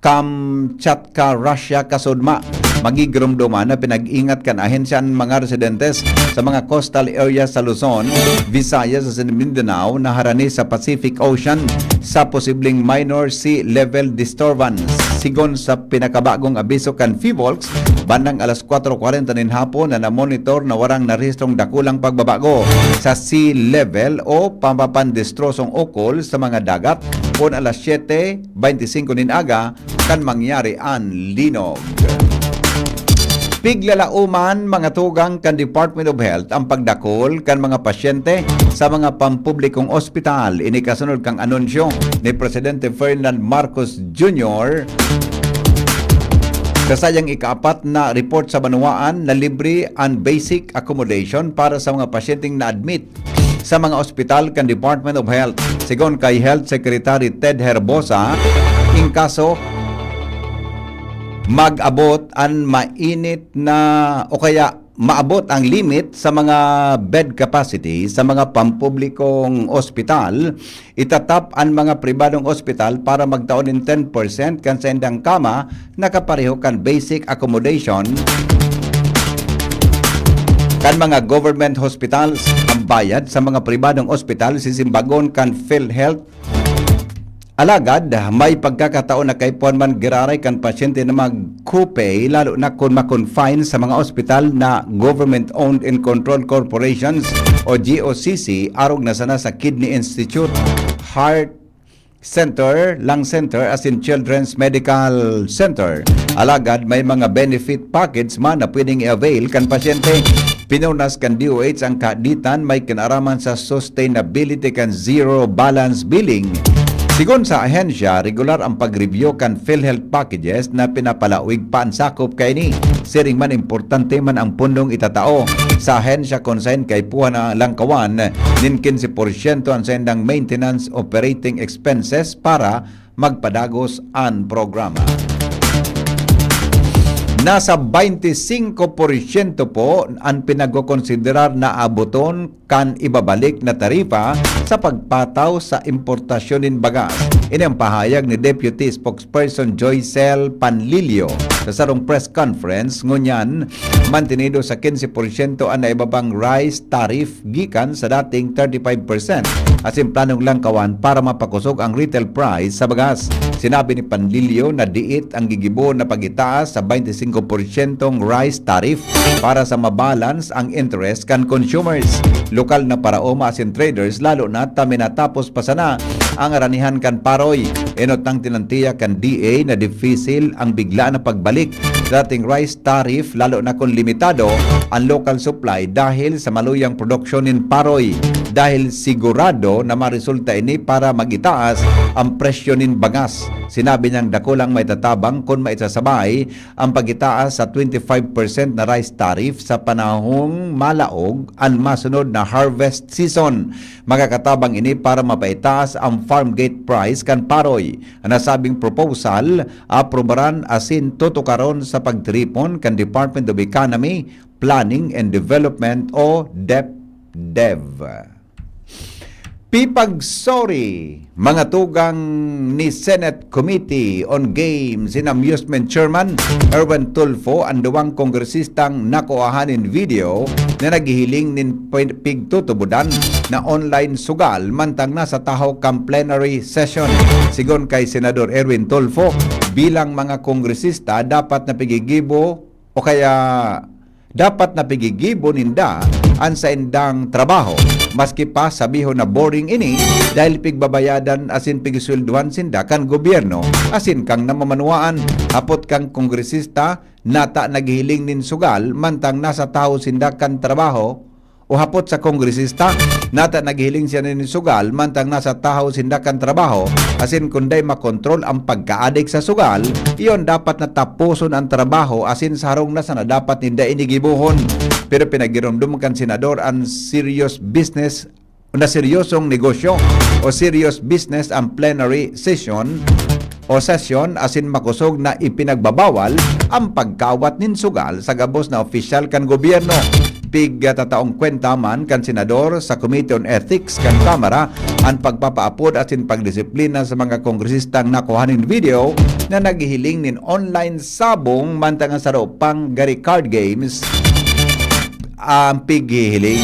Kamchatka, Russia kasudma. Magigrumduman na pinag-ingat kan ahensya ang mga residentes sa mga coastal areas sa Luzon, Visayas at Mindanao na harani sa Pacific Ocean sa posibleng minor sea level disturbance. Sigon sa pinakabagong abiso kan PHIVOLCS, bandang alas 4:40 nin hapon na namonitor na warang narehistrong dakulang pagbabago sa sea level o pampapandestrosong ukol sa mga dagat kung alas 7:25 nin aga kan mangyari ang linog. Piglalauman mga tugang kan Department of Health ang pagdakol kan mga pasyente sa mga pampublikong ospital. Ini kasunod kang anunsyo ni Presidente Ferdinand Marcos Jr. Kasayang ikaapat na report sa Banwaan na libre and basic accommodation para sa mga pasyenteng na-admit sa mga ospital kan Department of Health. Sigon kay Health Secretary Ted Herbosa, in kaso mag-abot ang mainit na o kaya maabot ang limit sa mga bed capacity sa mga pampublikong ospital, itatap ang mga pribadong ospital para magtaon in 10% kan sa indang kama na kapareho kan basic accommodation kan mga government hospitals. Ang bayad sa mga pribadong ospital sisimbagon kan PhilHealth. Alagad, may pagkakataon na kay puan man giraray kan pasyente na mag-copay lalo na kung ma-confine sa mga ospital na government-owned and controlled corporations o GOCC arog na sana sa Kidney Institute, Heart Center, Lung Center as in Children's Medical Center. Alagad, may mga benefit package man na pwedeng i-avail kan pasyente. Pinunas kan DOH ang kaaditan may kinaraman sa sustainability kan zero balance billing. Sigon sa ahensya, regular ang pag-review kan PhilHealth packages na pinapalawig pa ang sakop kay ni. Siring man importante man ang pundong itatao. Sa ahensya consign kay puha na langkawan, nin 15% ang sendang maintenance operating expenses para magpadagos ang programa. Nasa 25% po ang pinagkokonsiderar na abuton kan ibabalik na tarifa sa pagpataw sa importasyon ng bagas. Ini ang pahayag ni Deputy Spokesperson Joycel Panlilio sa sarong press conference. Ngunyan, mantinido sa 15% ang naibabang rice tariff gikan sa dating 35%. Asin planong langkawan para mapakusog ang retail price sa bagas. Sinabi ni Panlilio na diit ang gigibo na pagitaas sa 25% rice tariff para sa mabalance ang interest kan consumers. Lokal na paraoma asin traders lalo na taminatapos pa sana ang aranihan kan paroy. Enotang tinantiya kan DA na difficile ang bigla na pagbalik sa dating rice tariff lalo na kung limitado ang local supply dahil sa maluyang produksyon in paroy. dahil sigurado na maresulta ini para magitaas ang presyo nin bagas. Sinabi niyang dako lang may tatabang kung maisasabay ang pagitaas sa 25% na rice tariff sa panahong malaog ang masunod na harvest season. Magakatabang ini para mapaitaas ang farm gate price kan paroy. Ang nasabing proposal aprobaran asin tutukaron sa pagtripon kan Department of Economy, Planning and Development o DepDev. Pipagsori, mga tugang ni Senate Committee on Games and Amusement Chairman Erwin Tulfo ang duwang kongresistang nakuhanin video na naghihiling nin pigtutubudan na online sugal mantang nasa tahaw kang plenary session. Sigon kay Senador Erwin Tulfo, bilang mga kongresista dapat na pigigibo o kaya dapat na pigigibo ninda ang sa indang trabaho. Maski pa sabiho na boring ini dahil pigbabayadan asin pigiswelduhan sinda kan gobyerno asin kang namamanuaan. Hapot kang kongresista nata naghihiling nin sugal mantang nasa tao sinda kan trabaho o hapot sa kongresista nata naghihiling siya nin sugal mantang nasa tao sinda kan trabaho asin kunday makontrol ang pagkaadik sa sugal iyon dapat na tapuson ang trabaho asin sarong na sana dapat ninda inigibuhon. Pero pinagirumdum kan senador ang serious business na seryosong negosyo o serious business ang plenary session asin makusog na ipinagbabawal ang pagkawat nin sugal sa gabos na opisyal kan gobyerno. Tataong kwenta man kan senador sa Committee on Ethics kan Kamara ang pagpapaapod asin pagdisiplina sa mga kongresistang nakuhanin video na naghihiling nin online sabong mantang sa pang gari card games ang pighihiling.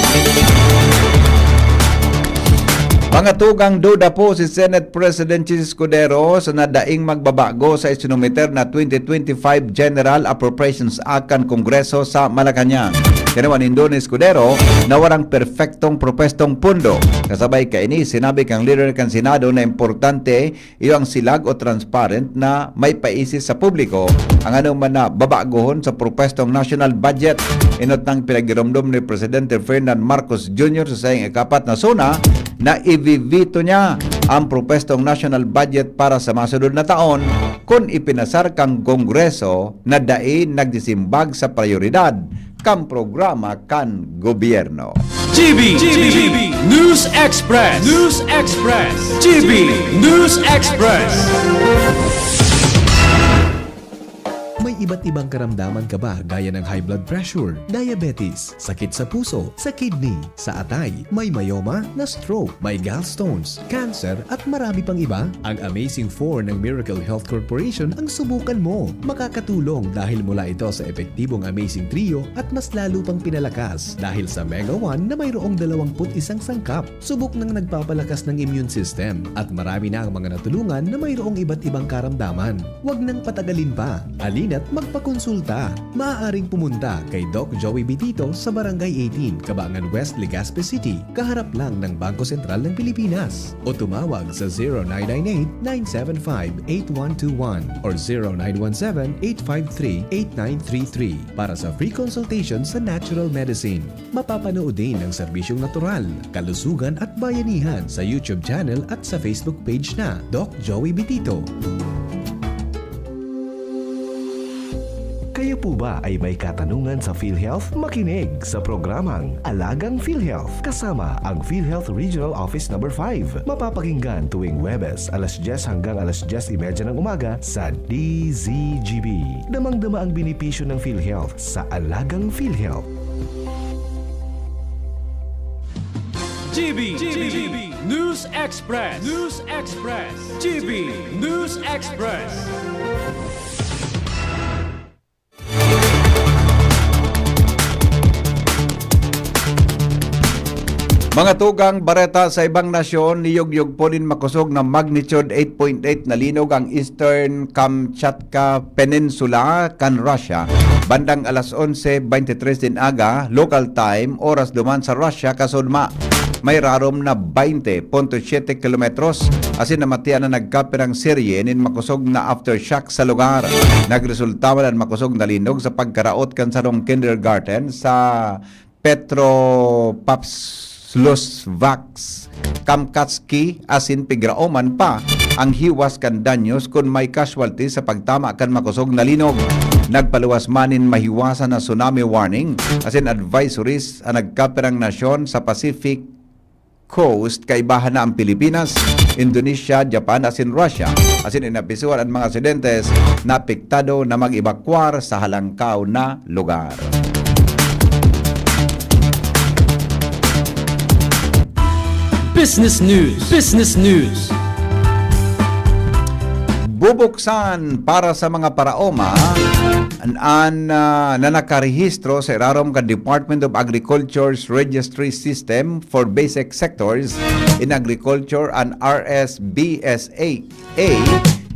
Mga tugang duda po si Senate President Chis Escudero sa nadaing magbabago sa isinumiter na 2025 General Appropriations Act kan Kongreso sa Malacanang. Kinawan nindo ni Escudero na warang perfectong propestong pundo. Kasabay kaini sinabi kang leader kan Senado na importante iyo ang silag o transparent na may paisis sa publiko ang anuman na babagohon sa propestong national budget. Inot ng pinagiromdom ni Presidente Ferdinand Marcos Jr. sa sayang ikapat na suna na i-veto niya ang propestong national budget para sa masunod na taon kung ipinasar kang Kongreso na dain nagdisimbag sa prioridad kang programa kan gobyerno. GB News Express. GB News Express. May iba't ibang karamdaman ka ba gaya ng high blood pressure, diabetes, sakit sa puso, sa kidney, sa atay, may myoma, na stroke, may gallstones, cancer at marami pang iba? Ang Amazing 4 ng Miracle Health Corporation ang subukan mo. Makakatulong dahil mula ito sa epektibong Amazing Trio at mas lalo pang pinalakas dahil sa Mega 1 na mayroong 21 sangkap. Subok ng nagpapalakas ng immune system at marami na ang mga natulungan na mayroong iba't ibang karamdaman. Huwag nang patagalin pa. At magpakonsulta. Maaaring pumunta kay Doc Joey Bitito sa Barangay 18, Cabangan West, Legazpi City, kaharap lang ng Bangko Sentral ng Pilipinas. O tumawag sa 0998-975-8121 or 0917-853-8933 para sa free consultation sa natural medicine. Mapapanood din ang serbisyong natural, kalusugan at bayanihan sa YouTube channel at sa Facebook page na Doc Joey Bitito. Kayo po ba ay may katanungan sa PhilHealth? Makinig sa programang Alagang PhilHealth kasama ang PhilHealth Regional Office No. 5. Mapapakinggan tuwing Huwebes alas 10 hanggang alas 10:30 ng umaga sa DZGB. Damang-dama ang benepisyo ng PhilHealth sa Alagang PhilHealth. GB News Express. GB News Express. Mga tugang bareta sa ibang nasyon, niyog-yog po din makusog ng magnitude 8.8 na linog ang Eastern Kamchatka Peninsula kan Russia. Bandang alas 11:23 din aga, local time, oras duman sa Russia kasudma. May rarom na 20.7 kilometros asin namatian na nagkapirang serye nin makusog na aftershock sa lugar. Nagresulta man makusog na linog sa pagkaraot kan sarong kindergarten sa Petropavlovsk Slosvax Kamkatski asin pigraoman pa ang hiwas kan danyos kung may casualty sa pagtama kan makusog na linog. Nagpaluwas manin mahiwasan na tsunami warning asin advisories ang nagkapirang nasyon sa Pacific Coast kay bahan na ang Pilipinas, Indonesia, Japan asin Russia. Asin inabisuan ang mga residentes na apektado na mag-evacuar sa halangkaw na lugar. Business News. Business News. Bubuksan para sa mga paraoma na nakarehistro sa irarom ka Department of Agriculture's Registry System for Basic Sectors in Agriculture and RSBSA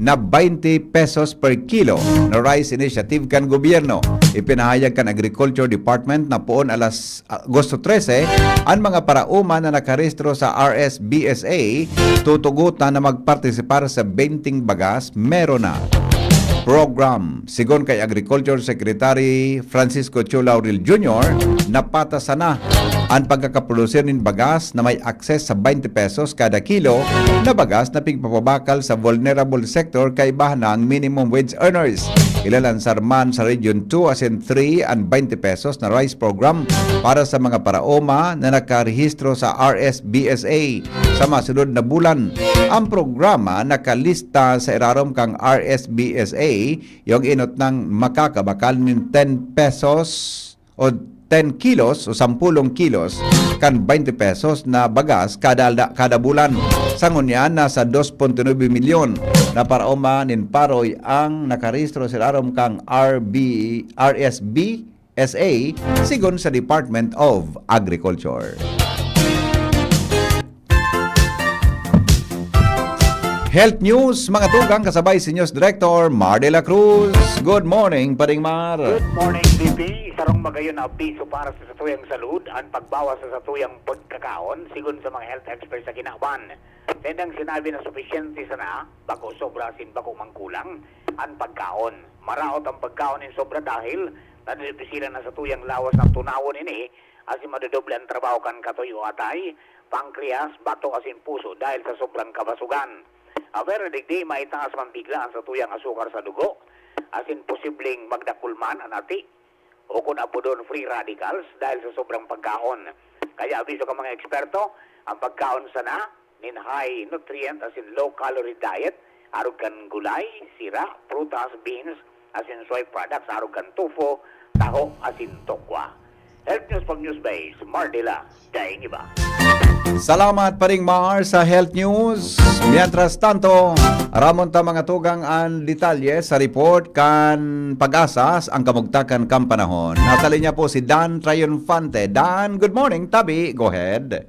na 20 pesos per kilo na rice initiative kan gobyerno. Ipinahayag kan Agriculture Department na poon alas Agosto 13 ang mga parauma na nakarehistro sa RSBSA tutugutan na magpartisipar sa 20 bagas meron na program. Sigon kay Agriculture Secretary Francisco Chu Laurel Jr., napatasan na ang pagkakaproducer ng bagas na may akses sa 20 pesos kada kilo na bagas na pigpapabakal sa vulnerable sector kay bahana ang minimum wage earners. Ilalansar man sa Region 2 as in 3 ang 20 pesos na rice program para sa mga paraoma na nakarehistro sa RSBSA sa masunod na bulan. Ang programa nakalista sa irarom kang RSBSA yung inot ng makakabakal ng 10 pesos o 10 kilos o 10 kilos kan 20 pesos na bagas kada bulan. Sangunyan nasa 2.9 milyon na paraoma nin paroy ang nakarehistro sa irarom kang RSBSA sigon sa Department of Agriculture. Health News, mga tugang, kasabay si News Director Mar de la Cruz. Good morning, Paring Mar. Good morning, DP. Sarong magayon na abiso para sa satuyang salud ang pagbawas sa satuyang pagkakaon sigon sa mga health experts sa kinaban. Tendang sinabi na sufisyente sana, bako sobra sin bako mangkulang, ang pagkaon. Maraot ang pagkaon in sobra dahil nanilipisila na satuyang lawas ng tunawon ini asin madodoble ang trabaho kan katuyo atay, pankreas, bato asin puso dahil sa sobrang kabasugan. Pero digdi maitaas man bigla ang satuyang asukar sa dugo, asin posibleng magdakulman ang ati, o kung apodon free radicals dahil sa sobrang pagkaon. Kaya abiso ka mga eksperto, ang pagkaon sana, nin high nutrient asin low calorie diet, arog kan gulay, sira, prutas, beans, asin soy products, arog kan tufo, taho, asin tokwa. Health News pag Newsbase, Mardila, daing iba. Salamat Paring Mar sa Health News. Mientras tanto, ramon ta mga tugang ang detalye sa report kan Pag-asa ang kamugtakan kam panahon. Nasa linya po si Dan Triunfante. Dan, good morning. Tabi, go ahead.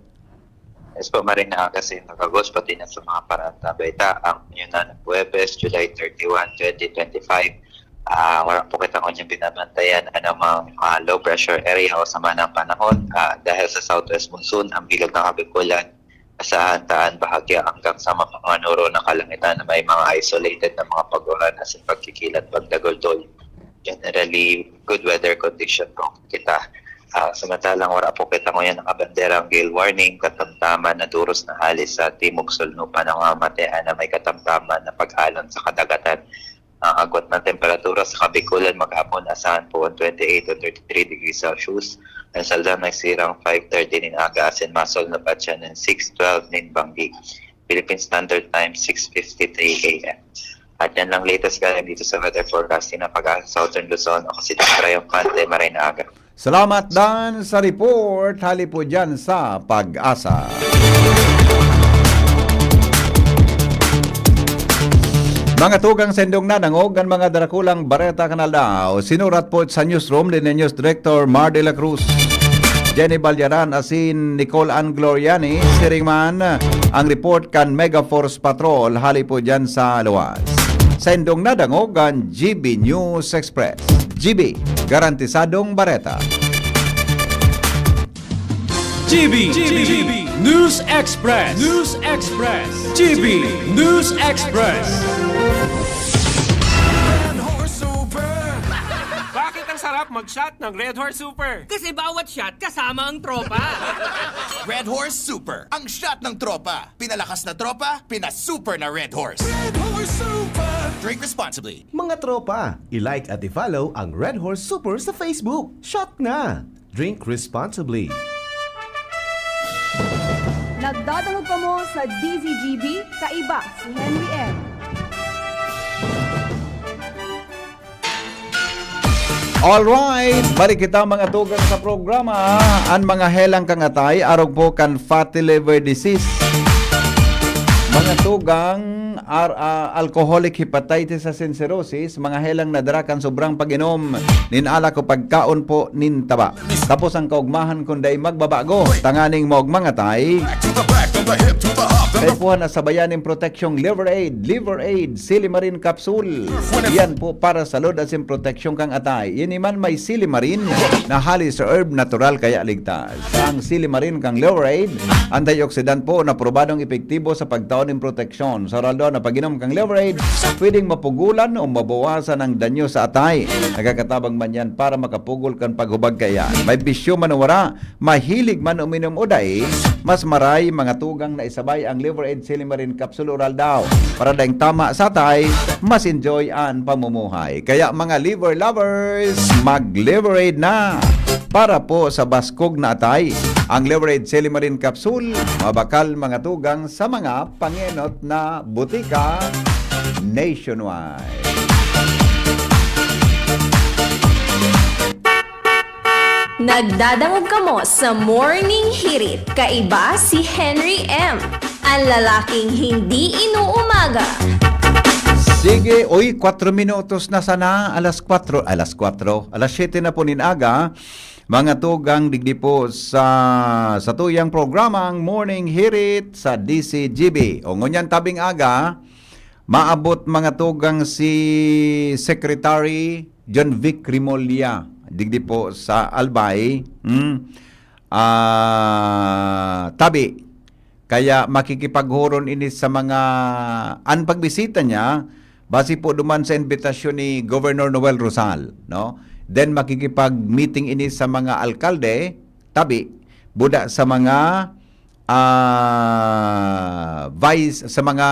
Yes po, marina kasi nakagos pati na sa mga parata. Baita, ang yun na ng Huwebes, July 31, 2025. Wala po kita kung yung binabantayan anumang low pressure area o sama ng panahon dahil sa southwest monsoon, ang bilog ng Kabikulan sa hantaan bahagya hanggang sa mga nuro ng kalangitan na may mga isolated na mga pag-ulan as in pagkikilat, pagdagol-dol. Generally, good weather condition po kita. Samantalang wala po kita ngayon nakabanderang gale warning, katamtaman na duros na halis sa timog sulnupan ng mga matean na may katamtaman na pag-alon sa kadagatan. Ang agwat ng temperatura sa Kabikulan maghapon asahan po 28 to 33 degrees Celsius. Ang saldam nagsirang 5:30 nin aga asin masol na pa siya ng 6:12 nin Banggi. Philippine Standard Time 6:53 a.m. At yan lang latest galing dito sa weather forecasting na Pag-asa Southern Luzon o kasi Triunfante, Marina Aga. Salamat Dan sa report. Hali po dyan sa Pag-asa. Mga tugang sendong na nangog ang mga darakulang bareta kanal daw. Sinurat po sa newsroom din ni News Director Mar de la Cruz. Jenny Balyaran asin Nicole Ann Gloriani, siringman ang report kan Mega Force Patrol hali po dyan sa luwas. Sendong na dangog ang GB News Express. GB, garantisadong bareta. GB News Express. News Express. GB News Express. Bakit ang masarap mag-shot ng Red Horse Super. Kasi bawat shot kasama ang tropa. Red Horse Super, ang shot ng tropa. Pinalakas na tropa, pinasuper na Red Horse. Red Horse Super! Drink responsibly. Mga tropa, i-like at i-follow ang Red Horse Super sa Facebook. Shot na! Drink responsibly. Nagdadahog ka mo sa DZGB, kaiba si Henry M. Alright, balik kita mga tugang sa programa. Ang mga helang kangatay, arog po kan fatty liver disease. Mga tugang, alcoholic hepatitis and cirrhosis, mga helang nadara kan sobrang pag-inom, ninala ko pagkaon po nin taba. Tapos ang kaugmahan kundi magbabago, tanganing mo mga tay. Kaya po na sabayanin protection Liver Aid, Silimarin Capsule. Yan po para sa load as in protection kang atay. Yan man may Silimarin na halis herb natural kaya ligtas. Ang Silimarin kang Liver Aid, antioxidant po na probadong epektibo sa pagtaon ng proteksyon. Sa raldo na pag-inom kang Liver Aid, pwedeng mapugulan o mabawasan ang danyo sa atay. Nagkakatabang man yan para makapugol kang paghubag kaya. May bisyo man wara, mahilig man uminom uday, mas maray mga tugang na isabay ang Liver Aid Silimarin Capsule Oral daw. Para daing tama sa atay, mas enjoy ang pamumuhay. Kaya mga liver lovers, mag-Liver Aid na! Para po sa baskog na atay, ang Liver Aid Silimarin Capsule, mabakal mga tugang sa mga pangenot na butika nationwide. Nagdadangog ka mo sa Morning Hirit, kaiba si Henry M. Ang lalaking hindi inuumaga. Sige, 4 minutos na sana, alas 7 na po ninaga. Mga tugang digdi po sa tuyang programang Morning Hirit sa DCGB. O ngunyan tabing aga, maabot mga tugang si Secretary John Vic Rimolya. Digdi po sa Albay. Tabi. Kaya makikipaghuron ini sa mga pagbisita niya, base po duman sa invitasyon ni Governor Noel Rosal, no? Then makikipag-meeting ini sa mga alkalde, tabi, buda sa mga sa mga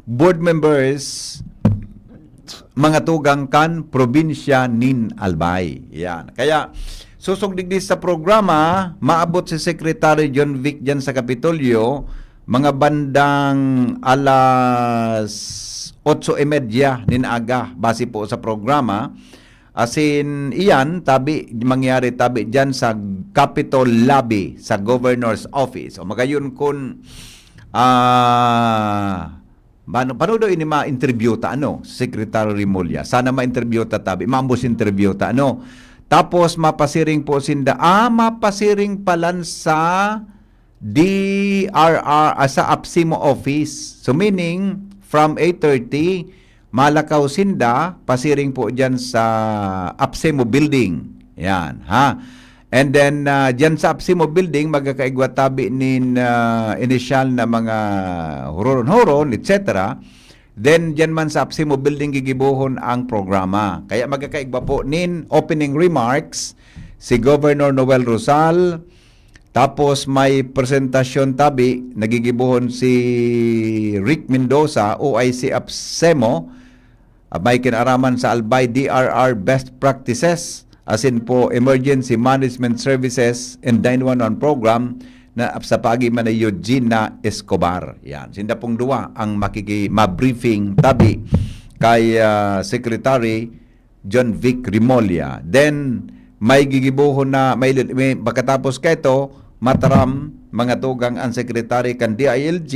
board members, mga tugang kan probinsya nin Albay. Yan. Kaya susugdigdi sa programa, maabot si Secretary John Vic dyan sa Kapitolyo, mga bandang alas 8:30 nin aga, base po sa programa. Asin iyan, mangyari tabi dyan sa Capitol Lobby, sa Governor's Office. O magayon kun, paano daw ini ma-interview ta, Secretary Rimulya? Sana ma-interview ta tabi, maambos interview ta, Tapos mapasiring po sinda, mapasiring palan sa DRR, sa APSIMO office. So meaning, from 8:30, malakaw sinda, pasiring po dyan sa APSIMO building. Yan, ha? And then, dyan sa APSIMO building, magkakaigwa tabi nin initial na mga huron-huron, etc. Then, dyan man sa APSIMO building gigibuhon ang programa. Kaya magkakaigwa po nin opening remarks si Governor Noel Rosal. Tapos may presentasyon tabi, nagigibuhon si Rick Mendoza, OIC APSEMO, may kinaraman sa Albay DRR Best Practices, as in po Emergency Management Services and 911 Program na sa pagi man na Eugenia Escobar. Yan. Sinda pong duwa ang ma-briefing tabi kay Secretary John Vic Rimolya. Then, may gigibuhon na, may pagkatapos kaito, mataram, mga tugang ang Secretary kan DILG.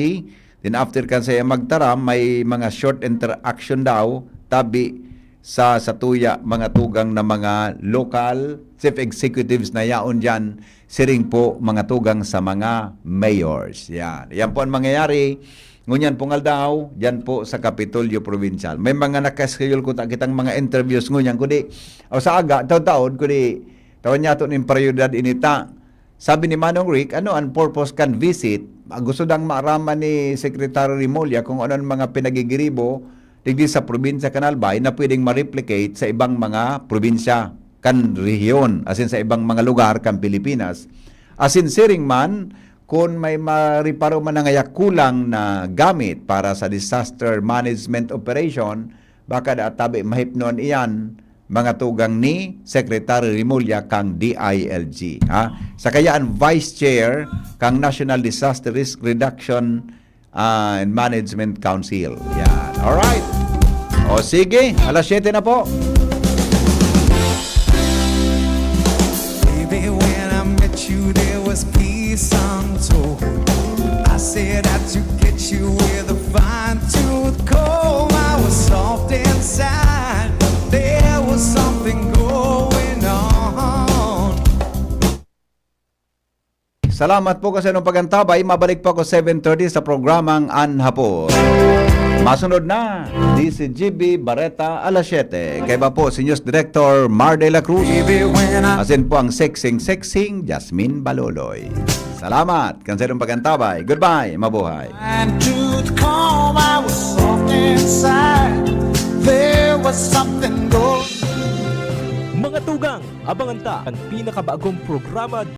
Then after kan saya magtaram, may mga short interaction daw, tabi sa tuya mga tugang na mga local chief executives na yaon dyan, siring po mga tugang sa mga mayors. Yan. Yan po ang mangyayari. Ngunyan pungal daw, dyan po sa Kapitolyo Provincial. May mga nakaschedule ko kitang mga interviews ngunyan, kundi, o sa aga, taon-taon, kundi, taon niya ito ng prioridad inita. Sabi ni Manong Rick, ano ang purpose kan visit? Gusto dang maaraman ni Secretary Rimolya kung ano ang mga pinagigiribo digdi sa probinsya Kanalbay na pwedeng ma-replicate sa ibang mga probinsya kan rehiyon, asin sa ibang mga lugar kan Pilipinas. Asin siring man, kung may mariparo man nga kulang na gamit para sa disaster management operation, baka tabi mahipnon iyan mga tugang ni Secretary Rimulya kang DILG. Sa kayaan Vice Chair kang National Disaster Risk Reduction and Management Council. Yan. Alright. O sige, alas 7 na po. Baby, when I met you, there was peace untold. I said I'd to get you with a fine-tooth comb. I was soft inside, there was something going on. Salamat po kasi nung pagantabay. Mabalik po ako 7:30 sa programang Anhapon. Masunod na, DCGB Bareta alas 7. Kaya ba po si News Director Mar de la Cruz. Asin po ang sexing Jasmine Baloloy. Salamat. Kansa nung pagantabay. Goodbye. Mabuhay. Fine-tooth comb, I was soft inside, there was something going on. Mga tugang, abangan ta ang pinakabagong programa